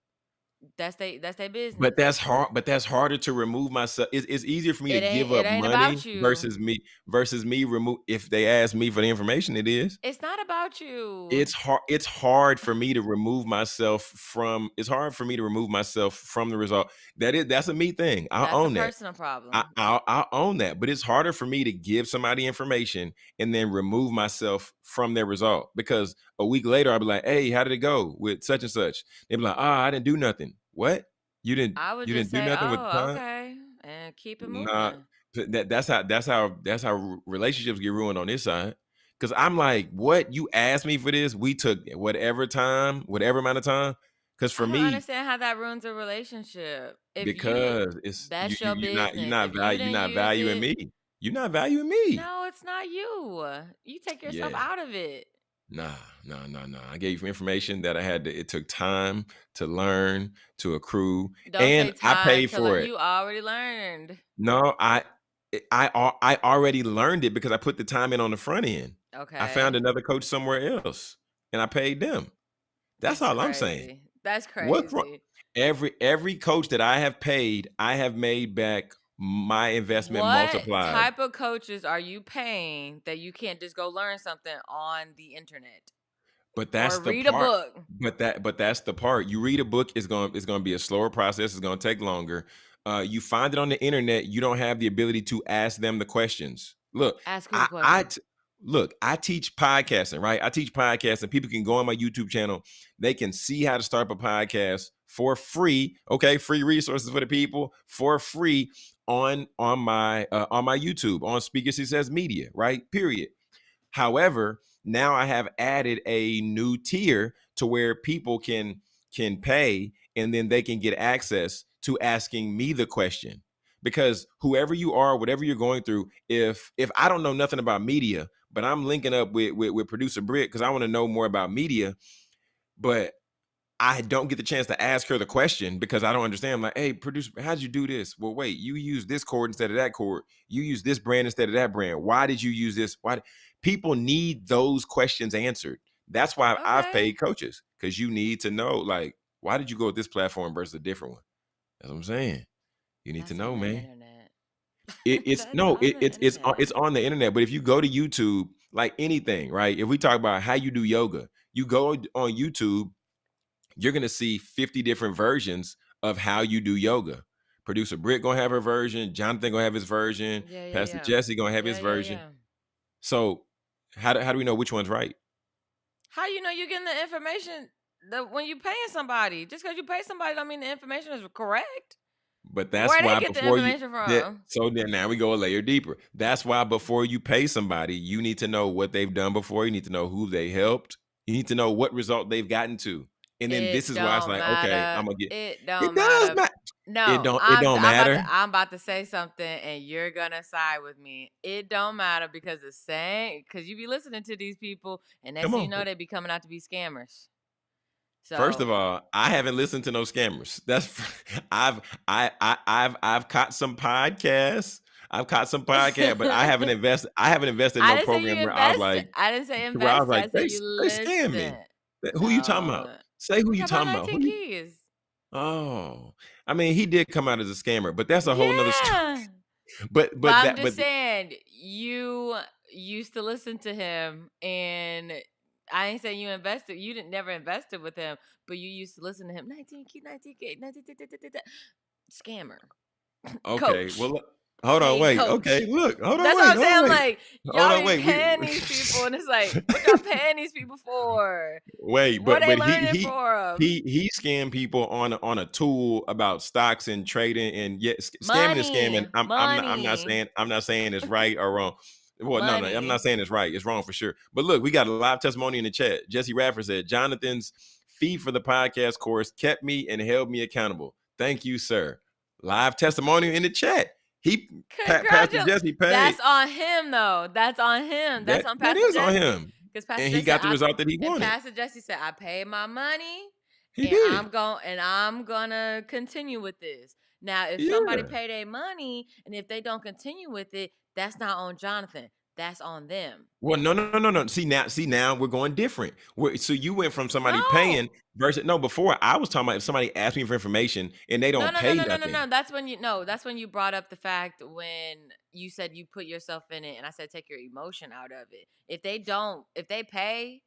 That's their But business. that's hard. But that's harder to remove myself. It's easier for me to give It up ain't money about you. versus me remove. If they ask me for the information, it is. It's not about you. It's hard for me to remove myself from. It's hard for me to remove myself from the result. That's a me thing. I'll That's a own that. personal I, problem. I'll, I'll own that, but it's harder for me to give somebody information and then remove myself from their result because a week later I'll be like, "Hey, how did it go with such and such?" They'll be like, "Ah, I didn't do nothing." What? You didn't? I would You just didn't do say, nothing with the "Oh, time? okay," and keep it Nah. moving. That's how relationships get ruined on this side. Because I'm like, "What? You asked me for this? We took whatever time, whatever amount of time." Because I for don't me, understand how that ruins a relationship. If you didn't, because it's you that's you your business. If you you're didn't not use valuing it, me. You're not valuing me. no, it's not you. You take yourself Yeah. out of it. Nah, nah, nah, nah. I gave you information that I had to, it took time to learn, to accrue, Don't and say I time paid to for learn. it. You already learned. No, I already learned it because I put the time in on the front end. I found Okay. another coach somewhere else and I paid them. That's That's all I'm saying. crazy. That's What's wrong? crazy. Every coach that I have paid, I have made back my investment What multiplied. type of coaches are you paying that you can't just go learn something on the internet But that's or the read a part. book? But that's the part. You read a book, it's gonna be a slower process. It's gonna take longer. You find it on the internet. You don't have the ability to ask them the questions. Look, Ask who the I I question. t- look. I teach podcasting, right? I teach podcasting. People can go on my YouTube channel. They can see how to start a podcast for free. Okay, free resources for the people for free on my YouTube on Speaker Success Media. Right. Period. However, now I have added a new tier to where people can pay and then they can get access to asking me the question. Because whoever you are, whatever you're going through, if I don't know nothing about media, but I'm linking up with producer Britt because I want to know more about media, but I don't get the chance to ask her the question because I don't understand. I'm like, hey, producer, how'd you do this? Well, wait, you use this chord instead of that chord. You use this brand instead of that brand. Why did you use this? People need those questions answered? That's why I've Okay. paid coaches because you need to know, like, why did you go with this platform versus a different one? That's what I'm saying. You need to That's on know, the man. internet. It's That's no, on the it's internet. on the internet. But if you go to YouTube, like anything, right? If we talk about how you do yoga, you go on YouTube, you're gonna see 50 different versions of how you do yoga. Producer Britt gonna have her version, Jonathan gonna have his version, Yeah, yeah, Pastor yeah. Jesse gonna have his Yeah, yeah, version. yeah. So how do we know which one's right? How you know you getting the information when you paying somebody? Just because you pay somebody don't mean the information is correct. But that's Where they why get the before you information that from? so then now we go a layer deeper. That's why before you pay somebody, you need to know what they've done before. You need to know who they helped. You need to know what result they've gotten to. And then this It is why it's don't like, okay, matter. I'm gonna get It it don't does matter. matter. It No, don't it don't matter. I'm about to say something and you're gonna side with me. It don't matter because the same because you be listening to these people and next Come thing you on. know they be coming out to be scammers. First So of all, I haven't listened to no scammers. I've I've caught some podcasts. I've caught some podcasts, but I haven't invested. I haven't invested in I no didn't say program you where I was invested. like, I didn't say where I was invested. like, I they said you they scam listen. me. Who you talking about? No. Say who I'm you talking about talking about? Who 19 you? keys. Oh, I mean, he did come out as a scammer, but that's a whole nother story. Yeah. But But I'm that just but saying, you used to listen to him, and I ain't saying you invested. You didn't never invested with him, but you used to listen to him. 19 key, 19 key, 19 scammer, okay. coach, Well, hold on, paid wait. Okay, coach. look. Hold on, That's what wait. I'm Hold saying. on, I'm wait. like, Hold y'all on, be wait. We paying these people, and it's like, what y'all paying these people for? wait, What but they but learning for them? he scammed people on a tool about stocks and trading, and yet scamming is scamming. Money, I'm not saying money, it's right or wrong. Well, no, I'm not money. saying it's right. It's wrong for sure. But look, we got a live testimony in the chat. Jesse Radford said Jonathan's fee for the podcast course kept me and held me accountable. Thank you, sir. Live testimony in the chat. Pastor Congratulations. Jesse paid. That's on him, though. That's on him. That's on That Pastor is on Jesse. him, Because Pastor and he Jesse said, got the result that he and wanted. Pastor Jesse said, I paid my money, He and did. I'm gonna continue with this. Now, if somebody Yeah. pay their money, and if they don't continue with it, that's not on Jonathan. That's on them. Well, no. See now we're going different. So you went from somebody No. paying versus no. Before I was talking about if somebody asked me for information and they No, don't no, no, pay no, no, no, nothing. no. That's when you no. That's when you brought up the fact when you said you put yourself in it, and I said take your emotion out of it. If they pay,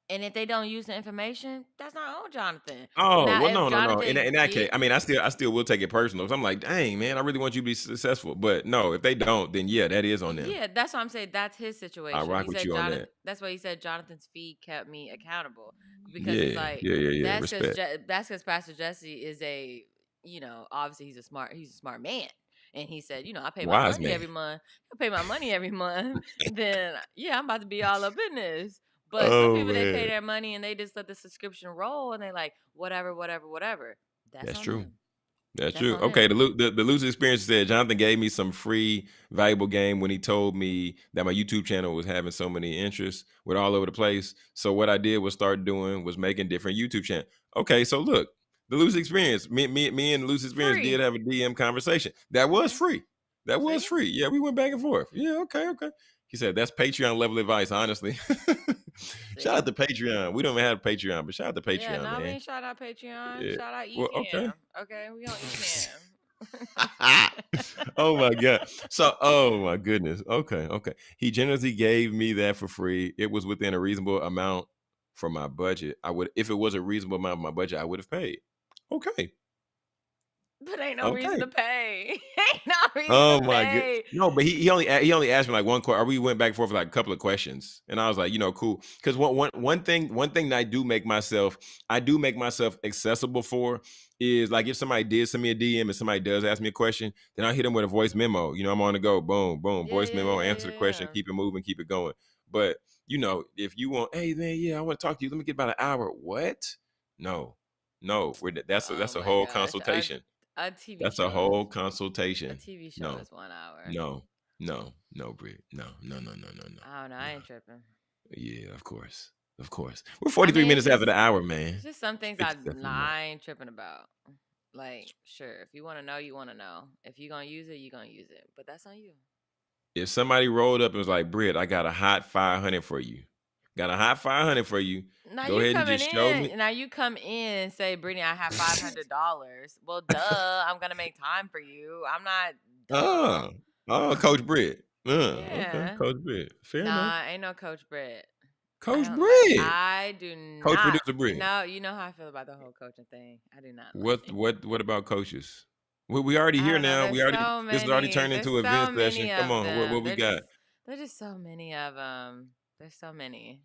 and if they don't use the information, that's not on Jonathan. Oh Now, well, if no. Jonathan In that case, I mean, didn't, I still will take it personal. So I'm like, dang man, I really want you to be successful. But no, if they don't, then yeah, that is on them. yeah, that's what I'm saying. That's his I situation. rock He with said you on Jonathan. that. That's why he said Jonathan's fee kept me accountable because it's Yeah, like yeah. Respect. that's because Pastor Jesse is obviously he's a smart man, and he said I pay my Wise money man. every month. I pay my money every month. Then yeah, I'm about to be all up in this. But some Oh people they pay man, their money and they just let the subscription roll and they like whatever, whatever, whatever. That's that's on true. them. That's That's true. on Okay, them. the loser experience said Jonathan gave me some free valuable game when he told me that my YouTube channel was having so many interests with all over the place. So what I did was start doing was making different YouTube channels. Okay, so look, the loser experience, me and the loser experience did Free. have a DM conversation. That was Yeah. free. That was See? free. Yeah, we went back and forth. Yeah, okay. He said that's Patreon level advice, honestly. Shout out See? to Patreon. We don't even have a Patreon, but shout out to Yeah, Patreon, now we man. ain't shout out Patreon. Yeah. Shout out Well, okay. Ecamm. Okay, we on Ecamm. Oh my god. So, oh my goodness. Okay. He generously gave me that for free. It was within a reasonable amount for my budget. I would, if it was a reasonable amount of my budget, I would have paid. Okay. But ain't no reason Okay. to pay. Ain't no reason to Oh my good. pay. No, but he only asked me like one question. Or we went back and forth for like a couple of questions, and I was like, cool. Because one thing that I do make myself accessible for is like if somebody did send me a DM and somebody does ask me a question, then I hit them with a voice memo. I'm on the go, boom, boom, Yeah, voice yeah, memo, yeah, answer the yeah, question, yeah. keep it moving, keep it going. But if you want, hey man, yeah, I want to talk to you. Let me get about an hour. What? No, no, Oh that's a my whole gosh. consultation. A TV That's a show is whole a consultation. TV show No, is 1 hour. no, no, Britt. No. I don't know. I ain't tripping. Yeah, of course. Of course. We're I 43 mean, minutes after the hour, man. it's just some things 57 more. I ain't tripping about. Like, sure, if you want to know, you want to know. If you gonna use it, you gonna use it. But that's on you. If somebody rolled up and was like, Britt, I got a hot 500 for you. Got a hot 500 for you. Now Go you ahead and coming just show me. in. Now you come in and say, Brittany, I have $500. Well, duh, I'm gonna make time for you. I'm not Oh, dumb. Coach Britt. Okay, Yeah. Coach Britt. Fair enough. Nah, ain't no Coach Brett. I Coach don't like. Britt. I do Coach not. Producer Britt. No, you know how I feel about the whole coaching thing. I do not What like. what what about coaches? We already I here don't know. now. This has already turned There's into an event so session. many Come of on, them. what we got? There's just so many of them. There's so many.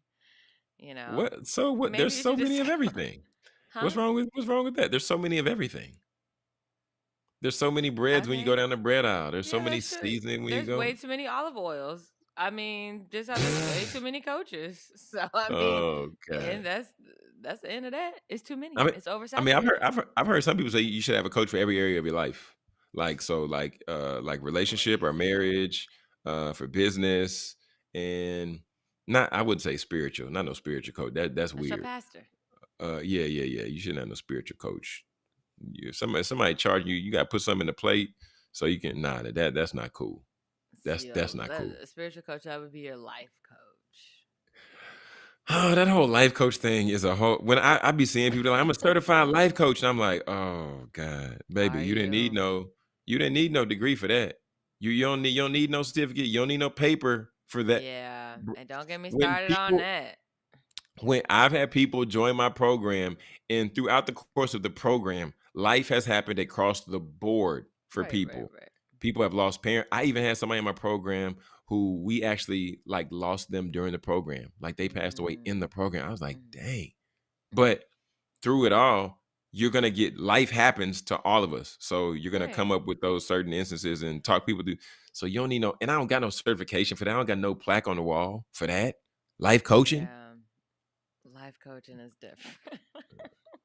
You know. What? So what? Maybe There's you so should many just of go. everything. Huh? What's wrong with that? There's so many of everything. There's so many breads when you go Okay. down the bread aisle. There's so Yeah, many that's true. seasoning when you There's way go. too many olive oils. I mean, just how there's way too many coaches. So I mean, Oh and God. that's the end of that. It's too many. I mean, It's I've oversaturated. I've heard some people say you should have a coach for every area of your life. Like relationship or Crazy. marriage, for business, and not I would say spiritual. Not no spiritual coach. That's That's your weird. pastor. Yeah. You shouldn't have no spiritual coach. Somebody charging you, you got to put something in the plate so you can. Nah, that's not cool. That's not cool. A spiritual coach, that would be your life coach. Oh, that whole life coach thing is a whole. When I be seeing people like I'm a certified life coach, and I'm like, oh God, baby, Are you? you didn't need no degree for that. You don't need no certificate. You don't need no paper for that. Yeah. And don't get me When started on people that. when I've had people join my program, and throughout the course of the program, life has happened across the board for people. Right. People have lost parents. I even had somebody in my program who we actually like lost them during the program. Like they passed away in the program. I was like, Mm. dang. But through it all, you're gonna get life happens to all of us. So you're gonna Right. come up with those certain instances and talk people through. So you don't need no, and I don't got no certification for that. I don't got no plaque on the wall for that. Life coaching. Yeah. Life coaching is different.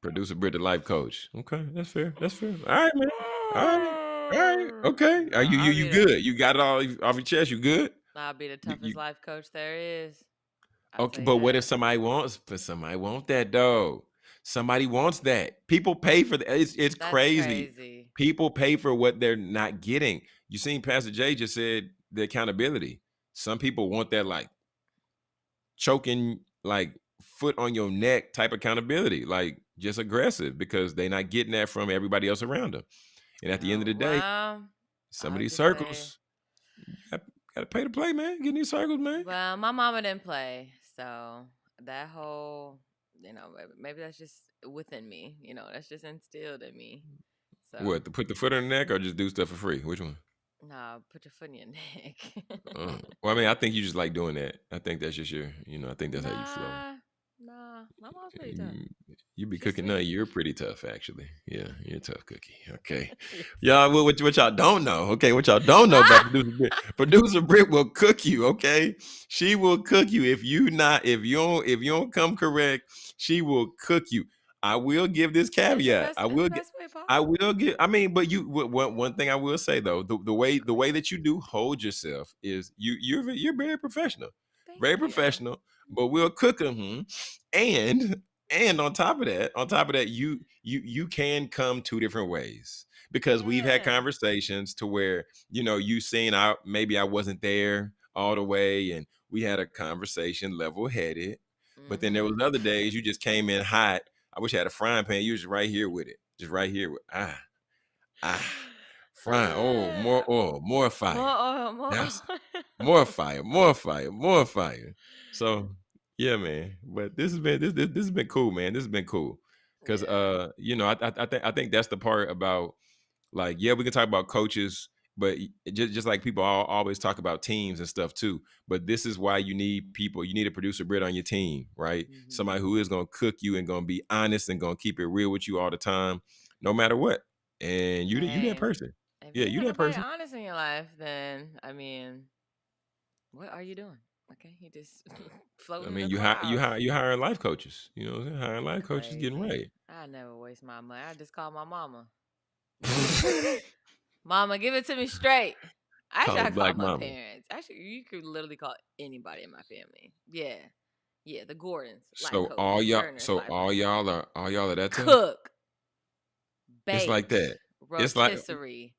Producer Britt, the life coach. Okay, that's fair. That's fair. All right, man. All right. All right. Okay. No, Are you good? You got it all off your chest. You good? I'll be the toughest You life coach there is. I'll okay? tell you But what if that. somebody wants? But somebody want that though. Somebody wants that. People pay for that. It's That's crazy. crazy. People pay for what they're not getting. You seen Pastor Jay just said the accountability. Some people want that like choking, like foot on your neck type accountability, like just aggressive because they're not getting that from everybody else around them. And at the end of the day, Well, some of I'll these just say, circles, you got to pay to play, man. Get in these circles, man. well, my mama didn't play, so that whole, maybe that's just within me. That's just instilled in me. So, What, to put the foot on the neck or just do stuff for free? Which one? nah, put your foot in your neck. Well, I mean, I think you just like doing that. I think that's just your, I think that's how you flow. Nah, nah, my mom's pretty tough. Mm, you be She's cooking. No, sweet. you're pretty tough, actually. Yeah, you're a tough cookie. Okay, You're y'all. What y'all don't know? Okay, what y'all don't know about producer Britt? Producer Britt will cook you. Okay, she will cook you if you don't come correct. She will cook you. I will give this It's the caveat. best. It's the best way I possible. will give. I mean, but one thing I will say though, the way that you do hold yourself is you're very professional, Thank very you. professional. But we'll cook them, and on top of that, you can come two different ways because we've had Yeah. conversations to where you seen maybe I wasn't there all the way, and we had a conversation level headed. But then there was Mm-hmm. other days you just came in hot. I wish I had a frying pan. You was right here with it, just right here with frying. Oh, more oil, more More fire. oil, more That's oil. more fire, more fire, more fire. So yeah, man. But this has been cool, man. This has been cool because Yeah. I think that's the part about like yeah we can talk about coaches, but just like people always talk about teams and stuff too. But this is why you need people. You need a producer Brit on your team, right? Mm-hmm. Somebody who is gonna cook you and gonna be honest and gonna keep it real with you all the time, no matter what. And you that Hey, person. if you Yeah, ain't you got that nobody person. honest in your life, then I mean, what are you doing? Okay, you just I floating in mean, the clouds. you hiring life coaches. You know, what I'm saying? Hiring You life coaches, getting crazy. right. I never waste my money. I just call my mama. Mama, give it to me straight. Actually, Call I it call Black my Mama. parents. Actually, you could literally call anybody in my family. Yeah. Yeah, the Gordons, life So coach. all The y'all, Turners, life coach. all y'all are that tough. Cook, It's like baked, that. It's like rotisserie,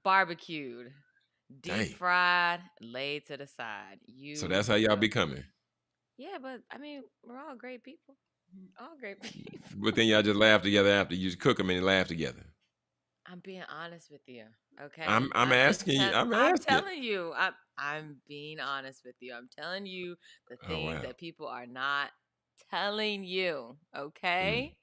barbecued, deep dang. fried, laid to the side. So You that's how y'all will. be coming. Yeah, but I mean, we're all great people. All great people. But then y'all just laugh together after. You just cook them and laugh together. I'm being honest with you. Okay, I'm I'm just asking you. I'm I'm asking. telling you. I'm being honest with you. I'm telling you the Oh things wow. that people are not telling you. Mm, Okay.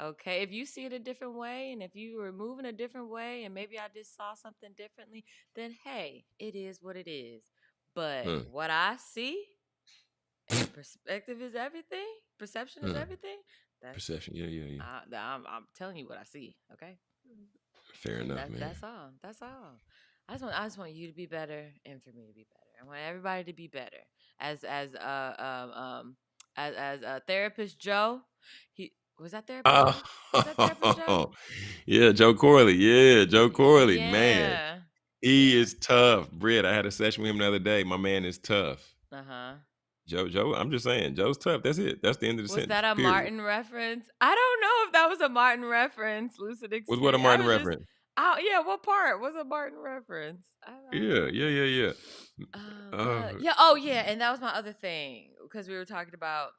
Okay, if you see it a different way and if you were moving a different way and maybe I just saw something differently, then hey, it is what it is. But mm, what I see and perspective is everything, perception is mm. everything. That's Perception. Yeah, yeah, yeah. I'm telling you what I see, okay? Fair And enough, man. that's all. That's all. I just want you to be better and for me to be better. I want everybody to be better. As therapist Joe, he was that therapist Joe? Was that therapist Joe? Oh, yeah, Joe Corley. Yeah, Joe Corley. Man, Yeah. he Yeah. is tough. Britt, I had a session with him the other day. My man is tough. Uh-huh. Joe, I'm just saying, Joe's tough. That's it. That's the end of the Was that sentence. a Period. Martin reference? I don't know if that was a Martin reference. Lucid Was what a experience. I Martin was just reference. oh yeah, what part was a Martin reference? I don't Yeah, know. yeah, yeah, yeah. But Uh, yeah, oh yeah, and that was my other thing because we were talking about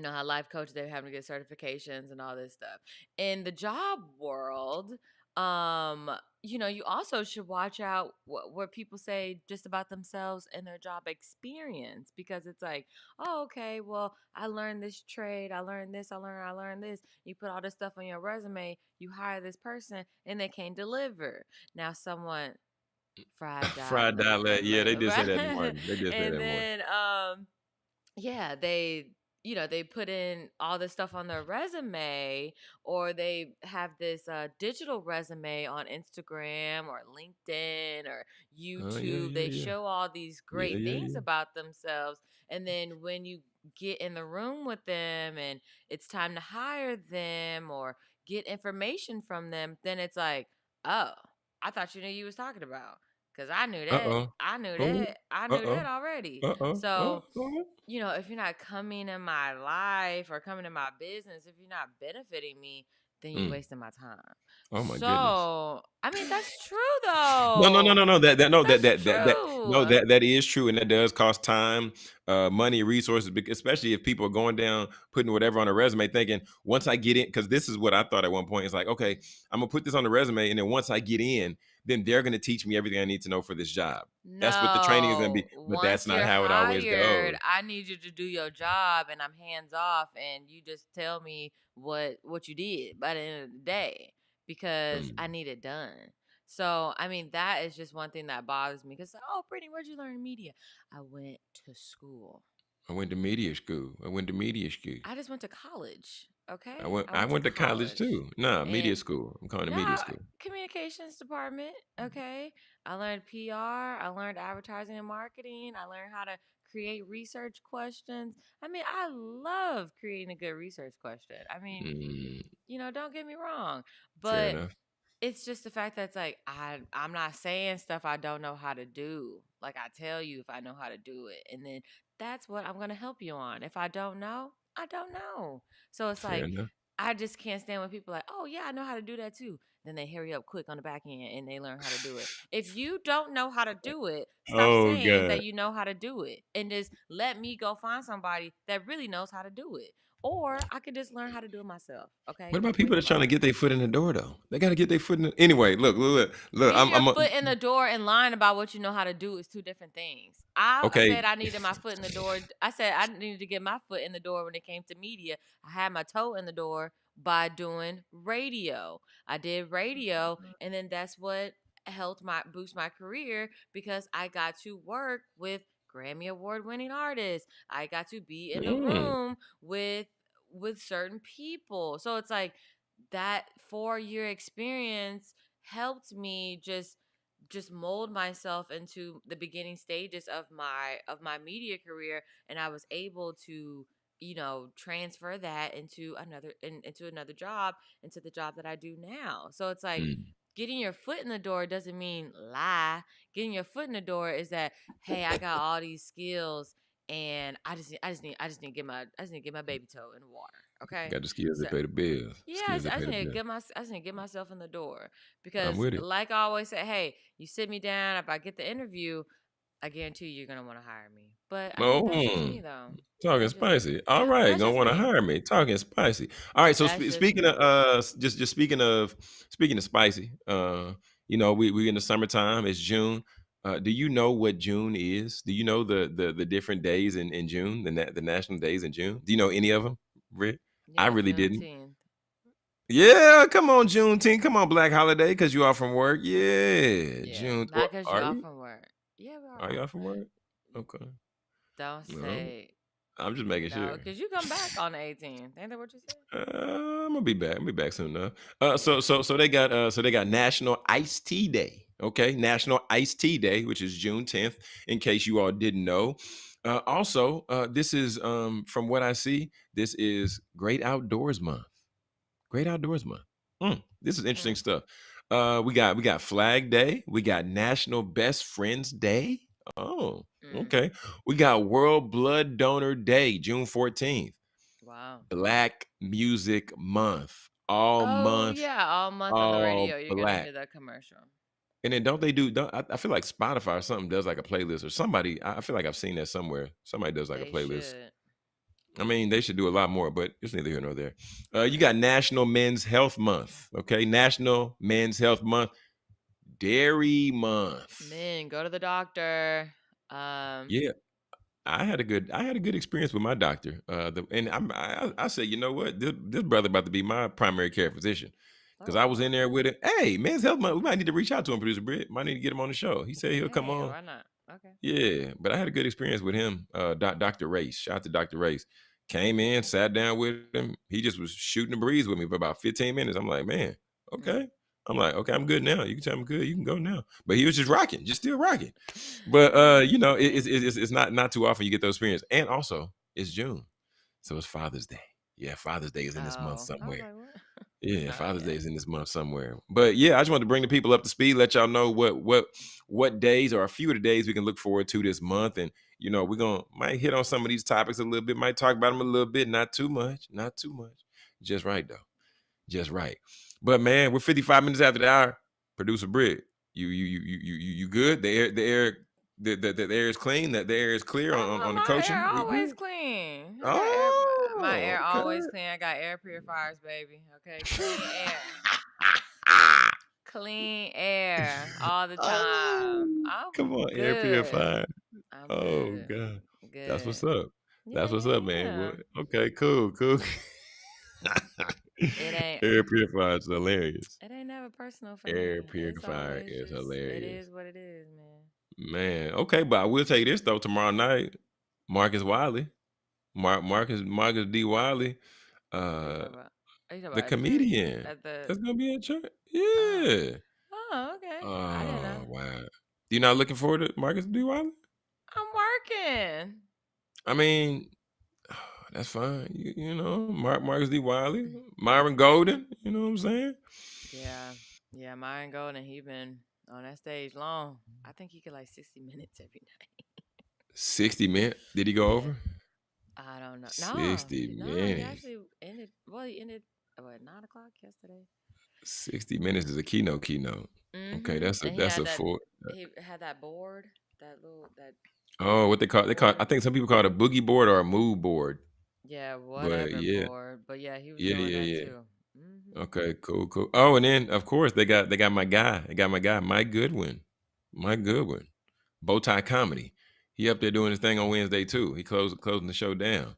how life coaches they're having to get certifications and all this stuff. In the job world, um, you also should watch out what people say just about themselves and their job experience because it's like, oh, okay, well, I learned this trade, I learned this, I learned this. You put all this stuff on your resume, you hire this person, and they can't deliver. Now, someone fried fried dialect. Yeah, they did say that in right? Martin. They did say that And in Martin. then yeah, they put in all this stuff on their resume or they have this digital resume on Instagram or LinkedIn or Oh yeah, YouTube. yeah, They yeah, show all these yeah, great yeah, things yeah. about themselves, and then when you get in the room with them and it's time to hire them or get information from them, then it's like, oh, I thought you knew you was talking about. Cause I knew that. Uh-oh. I knew Oh, that. I knew that uh-oh. already. Uh-oh. So, Uh-oh. if you're not coming in my life or coming in my business, if you're not benefiting me, then you're Mm. wasting my time. Oh my goodness. So, I mean, that's true No, no, no, though. no, no. That no, That's that true. no, that is true, and that does cost time, money, resources, especially if people are going down, putting whatever on a resume, thinking once I get in, because this is what I thought at one point. It's like, okay, I'm gonna put this on the resume, and then once I get in, then they're gonna teach me everything I need to know for this job. That's what the training is gonna be, No, but that's once not you're how it always hired, goes. I need you to do your job and I'm hands off and you just tell me what you did by the end of the day because I Mm. need it done. So, I mean, that is just one thing that bothers me cuz oh, Brittany, where'd you learn media? I went to school. I went to media school. I went to media school. I just went to college, I okay? went I I went to went to college college. too. Nah, And media school. I'm calling it media nah, school. communications department. Okay. I learned PR. I learned advertising and marketing. I learned how to create research questions. I mean, I love creating a good research question. I mean, Mm, don't get me wrong, fair but enough. it's just the fact that it's like I'm not saying stuff I don't know how to do. Like I tell you if I know how to do it. And then that's what I'm gonna help you on. If I don't know, I don't know. So it's Fair like enough. I just can't stand when people are like, oh yeah, I know how to do that too. Then they hurry up quick on the back end and they learn how to do it. If you don't know how to do it, stop Oh saying that God. you know how to do it and just let me go find somebody that really knows how to do it. Or I could just learn how to do it myself. What Okay. about people Which that's trying to part? get their foot in the door though? They got to get their foot in the anyway. Look. Getting your foot in the door and lying about what you know how to do is two different things. I Okay. said I needed my foot in the door. I said I needed to get my foot in the door when it came to media. I had my toe in the door by doing radio. I did radio, and then that's what helped my boost my career because I got to work with Grammy Award winning artists. I got to be in the Mm, room with certain people. So it's like that 4 year experience helped me just mold myself into the beginning stages of my media career, and I was able to transfer that into another job, into the job that I do now. So it's like mm. getting your foot in the door doesn't mean lie. Getting your foot in the door is that, hey, I got all these skills and I just need to get my baby toe in the water. Okay. Got the skills to So pay the bills. yeah, Skills to I pay just the need to bill. I just need to get myself in the door I'm because, with it. like I always say, hey, you sit me down. If I get the interview, I guarantee you're gonna want to hire me. But I mean, that's just Oh, me though. talking That's just me. spicy. All right, That's gonna just want to me. hire me. Talking spicy. All right. So That's just speaking of me. just speaking of spicy. We in the summertime. It's June. Do you know what June is? Do you know the different days in June? The national days in June. Do you know any of them, Rick? I Yeah, really didn't. Juneteenth. Yeah, come on, Juneteenth. Come on, Black Holiday, because you off from work. Yeah, Yeah, June. not because Are you're off you? from work. Yeah, we Are you are. off from work? Okay. Don't No, say I'm just making no, sure. because you come back on the 18th. Ain't that what you said? I'm gonna be back. I'm gonna be back soon enough. So Yeah. so so they got National Iced Tea Day. Okay, National Iced Tea Day, which is June 10th. In case you all didn't know. Also, this is from what I see, this is Great Outdoors Month. Great Outdoors Month. This is interesting Mm, stuff. We got Flag Day. We got National Best Friends Day. Oh, mm. okay. We got World Blood Donor Day, June 14th. Wow. Black Music Month. All Oh month, yeah, all month on the all radio, you're gonna black. hear that commercial. And then don't they do? I feel like Spotify or something does like a playlist or somebody. I feel like I've seen that somewhere. Somebody does like a They playlist. should. I mean, they should do a lot more, but it's neither here nor there. You got National Men's Health Month. Okay, National Men's Health Month. Dairy Month. Men, go to the doctor. Um, Yeah, I had a good experience with my doctor. And I said, you know what, this brother about to be my primary care physician oh because I was wow. in there with him. Hey, Men's Health Month. We might need to reach out to him, producer Britt. Might need to get him on the show. He said he'll come Hey, on. why not? Okay. Yeah, but I had a good experience with him. Dr. Race. Shout out to Dr. Race. Came in, sat down with him. He just was shooting the breeze with me for about 15 minutes. I'm like, man, Mm. okay. I'm like, okay, I'm good now. You can tell I'm good. You can go now. But he was just rocking, just still rocking. But it's not too often you get those experience. And also, it's June, so it's Father's Day. Yeah, Father's Day is in this month Oh, I was somewhere. like, what? Yeah, Oh Father's yeah. Day is in this month somewhere. But yeah, I just wanted to bring the people up to speed, let y'all know what days or a few of the days we can look forward to this month. And we're gonna might hit on some of these topics a little bit, might talk about them a little bit, not too much, not too much. Just right though. Just right. But man, we're 55 minutes after the hour. Producer Britt, you good? The air is clean. That the air is clear on the My air coaching. We always good. clean. I got air. My Oh, air okay. always clean. I got air purifiers, baby. Okay, clean air. Clean air all the time. Oh, come I'm on, air good. purifier. I'm Oh good. god. That's what's Good. up. Yeah, That's what's yeah, up, man. yeah. Okay, cool, cool. It ain't Air purifier is hilarious. it ain't never personal for Air me. It's purifier always is just it hilarious. is what it is, man. Man, okay, but I will tell you this though. Tomorrow night, Marcus Wiley, Marcus D. Wiley, What are you uh, talking about? Are you talking the about at church? comedian, At the that's gonna be at church. oh. Yeah. Oh, okay. I didn't know. Oh wow. You not looking forward to Marcus D. Wiley? I'm working. I mean, that's fine. Marcus D. Wiley, Myron Golden. You know what I'm saying? Yeah. Yeah, Myron Golden, he been on that stage long. I think he get like 60 minutes every night. 60 minutes. Did he go Yeah. over? I don't know. No, 60 no, he minutes. actually ended. Well, he ended what 9 o'clock yesterday. 60 minutes is a keynote. Okay, Mm-hmm. that's a And that's a full. he had that board, that Oh, what they call. I board. think some people call it a boogie board or a move board. Yeah, But whatever yeah, board. But yeah, he was yeah, doing yeah, that yeah. too. Mm-hmm. Okay, cool, cool. Oh, and then of course they got my guy. They got my guy, Mike Goodwin. Mike Goodwin. Bowtie Comedy. He up there doing his thing on Wednesday too. He closing the show down.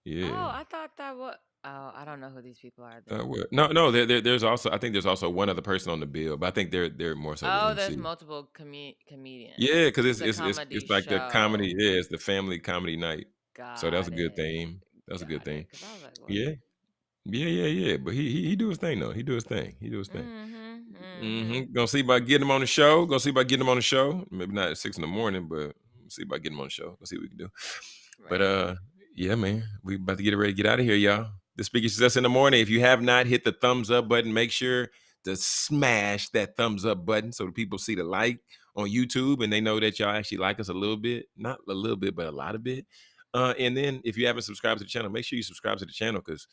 Yeah. Oh, I thought that was. Oh, I don't know who these people are then. No. There's also I think there's also one other person on the bill, but I think they're more so the Oh, there's MC. multiple comedians. Yeah, because It's it's a it's it's comedy it's like the comedy. show. Yeah, it's the family comedy night. So that's a Got good it. thing. That's a good Got it. thing. Because I was like, what? Yeah. Yeah. But he do his thing though. He do his thing. He do his thing. Mm-hmm. Mm-hmm. Gonna see about getting him on the show. Gonna see about getting him on the show. Maybe not at 6 in the morning, but see about getting him on the show. Gonna see what we can do. But Right. yeah, man, we about to get ready to get out of here, y'all. The Speaker Success in the Morning. If you have not hit the thumbs up button, make sure to smash that thumbs up button so the people see the like on YouTube and they know that y'all actually like us a little bit, not a little bit, but a lot of bit. And then if you haven't subscribed to the channel, make sure you subscribe to the channel because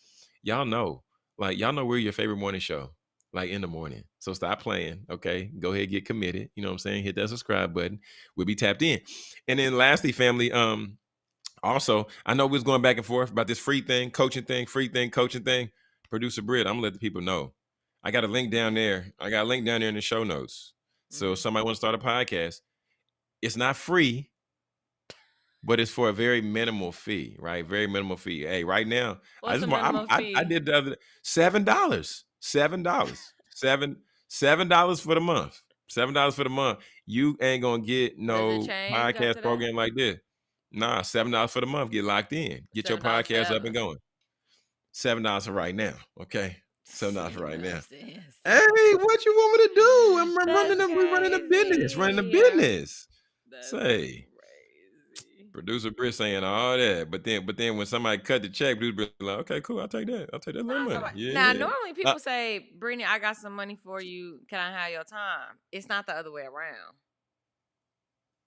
y'all know, we're your favorite morning show, like in the morning. So stop playing, okay? Go ahead, get committed. You know what I'm saying? Hit that subscribe button. We'll be tapped in. And then lastly, family, also, I know we was going back and forth about this free thing, coaching thing, coaching thing. Producer Britt, I'm gonna let the people know. I got a link down there. I got a link down there in the show notes. So if Mm-hmm. somebody want to start a podcast, it's not free, but it's for a very minimal fee, right? Very minimal fee. Hey, right now, What's the minimum I fee? did the other $7, $7 for the month, $7 for the month. You ain't gonna get Does it no change podcast after that? program like this. Nah, $7 for the month. Get locked in. Get your $7 podcast up and forever. going. $7 for right now. Okay, $7 for You right know what I'm now. saying? Hey, what you want me to do? I'm running That's the we running the business. Running the crazy. business. That's Say. crazy. Producer Britt saying all that, but then when somebody cut the check, producer Britt like, okay, cool, I'll take that. I'll take that little money. Now, Yeah. normally people say, Brittany, I got some money for you. Can I have your time? It's not the other way around.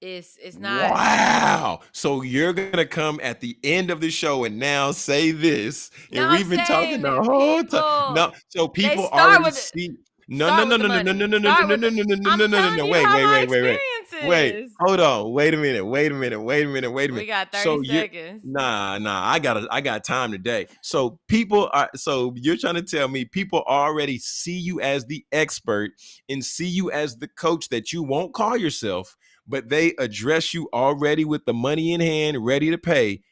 It's not. Wow. So you're gonna come at the end of the show and now say this, and No, I'm we've been talking saying the that whole time. people No, so they people start already with the see. No, no, start no, with the no, no, no, no, money. no, no, Start no, with no, the. no, no, no, I'm no, no, no, telling no. you Wait, how wait, my wait, wait, wait. Wait, experience is. hold on. Wait a minute. Wait a minute. Wait a minute. Wait a minute. Wait a minute. We got 30 So you're seconds. nah. I got time today. So people are. So you're trying to tell me people already see you as the expert and see you as the coach that you won't call yourself, but they address you already with the money in hand, ready to pay.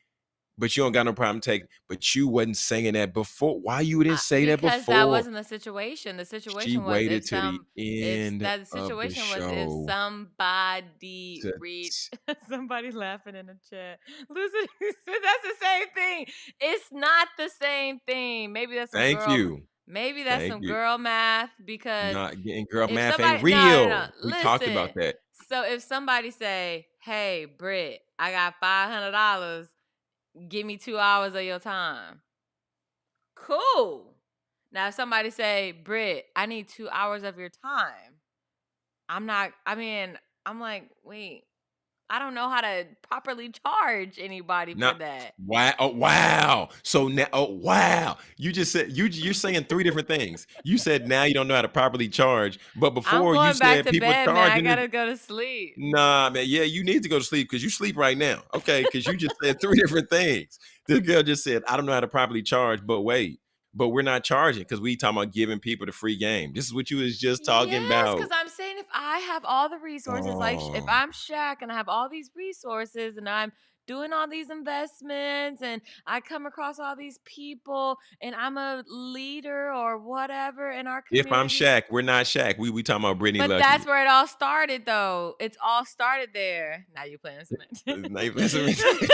But you don't got no problem taking. But you wasn't saying that before. Why you didn't say that Because that before? wasn't the situation. The She situation was waited to the end the of the situation was if show. somebody reached somebody laughing in the chat. Listen, that's the same thing. It's not the same thing. Thank you. Maybe that's Thank some you. girl math because Not getting girl if math ain't somebody no. real. We talked about Listen. that. So if somebody say, "Hey, Britt, I got $500. Give me 2 hours of your time." Cool. Now, if somebody say, Britt, I need 2 hours of your time. I'm like, wait, I don't know how to properly charge anybody for Now, that. wow, oh, wow. So now, oh, wow. You just said you're saying three different things. You said now you don't know how to properly charge, but I'm before you going back said to people bed, man. I charging it. gotta go to sleep. Nah, man. Yeah, you need to go to sleep because you sleep right now. Okay, because you just said three different things. This girl just said, I don't know how to properly charge, but wait, but we're not charging because we talking about giving people the free game. This is what you was just talking Yes, about. because I'm saying if I have all the resources, like if Oh, I'm Shaq and I have all these resources and I'm doing all these investments and I come across all these people and I'm a leader or whatever in our if I'm community. Shaq, we're not Shaq. We talking about Brittany But that's Lucky. where it all started, though. It's all started there. Now you playing cement. Now you listen to me.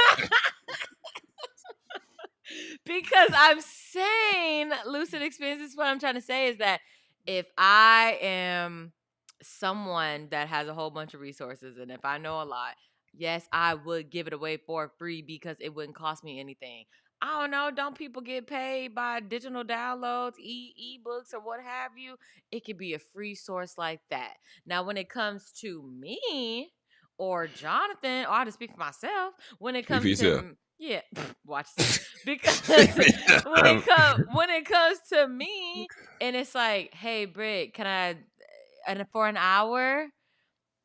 Because I'm saying lucid experiences. What I'm trying to say is that if I am someone that has a whole bunch of resources and if I know a lot, yes, I would give it away for free because it wouldn't cost me anything. I don't know. Don't people get paid by digital downloads, ebooks, or what have you? It could be a free source like that. Now, when it comes to me or Jonathan, or I'll just speak for myself. When it Speak for comes yourself. to yeah, watch yourself. Because Speak for yourself. when it comes to me, and it's like, hey, Britt, can I and for an hour?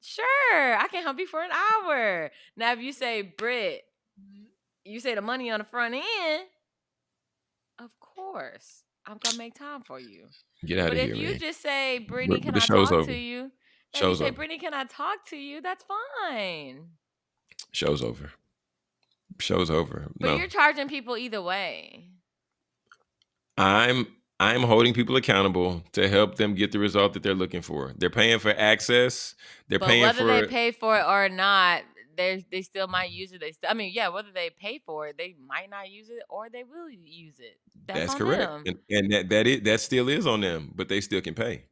Sure, I can help you for an hour. Now, if you say, Britt, you say the money on the front end, of course, I'm gonna make time for you. Get out But of if here, you man. just say, Brittany, But can the I show's talk to over. you? Now, if you Show's say, over. Brittany, can I talk to you? That's fine. Show's over. Show's over. But No. you're charging people either way. I'm holding people accountable to help them get the result that they're looking for. They're paying for access. They're But paying whether they for pay for it or not, they still might use it. Whether they pay for it, they might not use it or they will use it. That's that's on correct. them. And that still is on them, but they still can pay.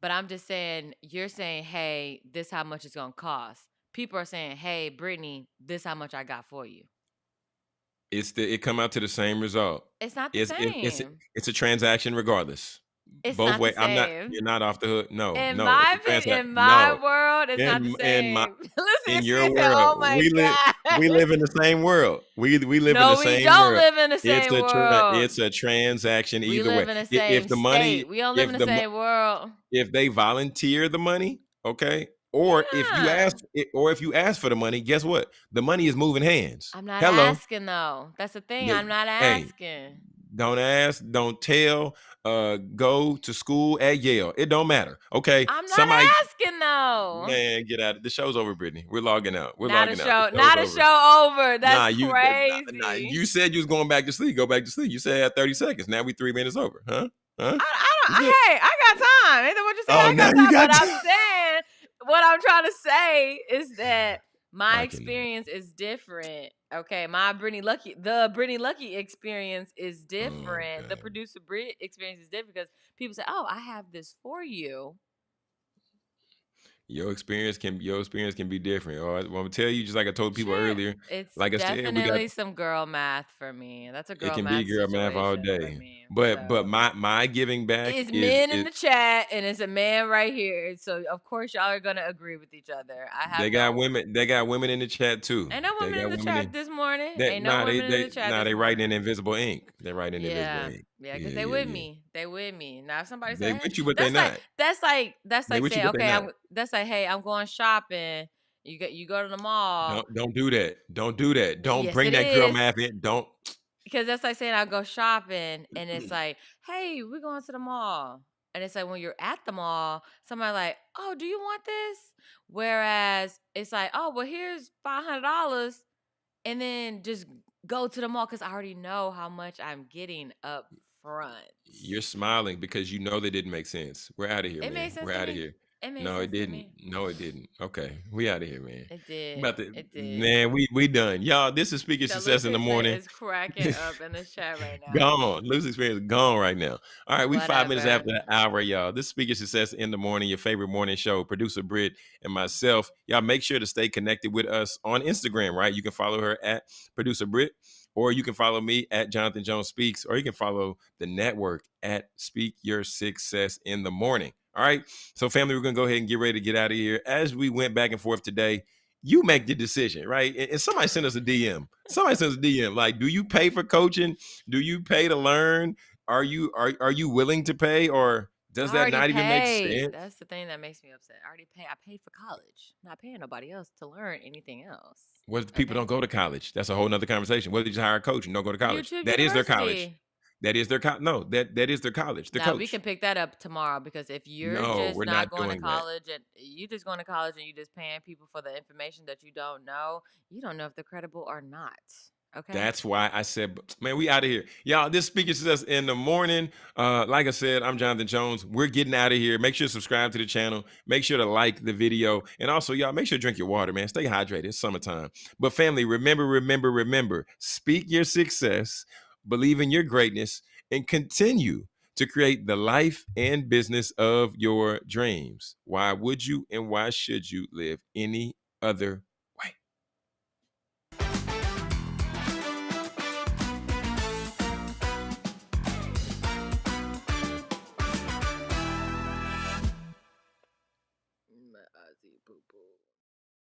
But I'm just saying, you're saying, hey, this how much it's gonna cost. People are saying, hey, Brittany, this how much I got for you. It come out to the same result. It's not the It's same. it's a transaction regardless. It's Both not the way. same. You're not off the hook. No, In no. It's my a transaction. in my No. world, it's not the In my same. Listen, in your experience said, world. oh my God. We live in the same world. We live in the No, we same don't world. live in the same world. It's a transaction We either way. live in the If same the money state. We don't live in the same world. if they volunteer the money, okay? Or Yeah. if you ask for the money, guess what? The money is moving hands. I'm not Hello. asking though. That's the thing. I'm not Hey, asking. don't ask, don't tell. Go to school at Yale. It don't matter. Okay. I'm not Somebody asking though. Man, get out. The show's over, Brittany. We're logging out. We're Not a logging out. The show. show's Not a over. show over. That's You crazy. said you was going back to sleep. Go back to sleep. You said 30 seconds. Now we 3 minutes over. Huh? Huh? I You don't. good? Hey, I got time. Ain't that what you said? Oh, I now got you time. got But I'm time. saying, what I'm trying to say is that my I can. experience is different. Okay, the Brittany Lucky experience is different. The Okay. producer Britt experience is different because people say, "Oh, I have this for you." Your experience can be different. Or I'm gonna tell you, just like I told people Sure, earlier. it's Like I said, we got definitely some girl math for me. That's a it girl can be math girl math all situation for day. me. But So my giving back it's is men in the chat and it's a man right here. So of course y'all are gonna agree with each other. I have no they got women in the chat too. ain't no They women in got the women chat in this morning. that Ain't no women in the chat this they writing in morning. invisible ink. They're writing in invisible Yeah. ink. Yeah, because Yeah, they yeah, with yeah. me. They with me. Now if somebody They say, hey, with you, but they not. that's They like with you, saying, but they okay, not. that's like, hey, I'm going shopping. You go to the mall. Don't do that. Don't do that. Don't Yes, bring it that girl is. math in. Don't. Because that's like saying I go shopping and it's like, hey, we're going to the mall. And it's like when you're at the mall, somebody like, oh, do you want this? Whereas it's like, oh, well, here's $500 and then just go to the mall because I already know how much I'm getting up front. You're smiling because you know that didn't make sense. We're out of here, It man. made sense We're to out of me. here. It made No, it sense to didn't. me. No, it didn't. Okay, we out of here, man. It did. About to, It did. man. We done, y'all. This is Speaking The Success loose in the experience morning. is cracking up in the chat right now. Gone. Lose experience gone right now. All right, we 5 minutes Whatever. after the hour, y'all. This is Speaking Success in the morning, your favorite morning show. Producer Britt and myself. Y'all make sure to stay connected with us on Instagram, right? You can follow her at Producer Britt or you can follow me at Jonathan Jones Speaks, or you can follow the network at Speak Your Success in the Morning. All right. So, family, we're going to go ahead and get ready to get out of here. As we went back and forth today, you make the decision, right? And somebody sent us a DM. Somebody sent us a DM. Like, do you pay for coaching? Do you pay to learn? Are you willing to pay, or does I that already not even make paid. sense? That's the thing that makes me upset. I already paid. I paid for college. I'm not paying nobody else to learn anything else. What if people Okay. don't go to college? That's a whole nother conversation. What if you just hire a coach and don't go to college? YouTube That is their college. University. That is their no. That is their college. The Now we coach. can pick that up tomorrow, because if you're No, just we're not not going to doing that. college and you just going to college and you just paying people for the information that you don't know if they're credible or not. Okay. That's why I said, man, we out of here. Y'all, this Speaking Success in the Morning. Like I said, I'm Jonathan Jones. We're getting out of here. Make sure to subscribe to the channel. Make sure to like the video. And also, y'all, make sure to drink your water, man. Stay hydrated. It's summertime. But family, remember, speak your success, believe in your greatness, and continue to create the life and business of your dreams. Why would you and why should you live any other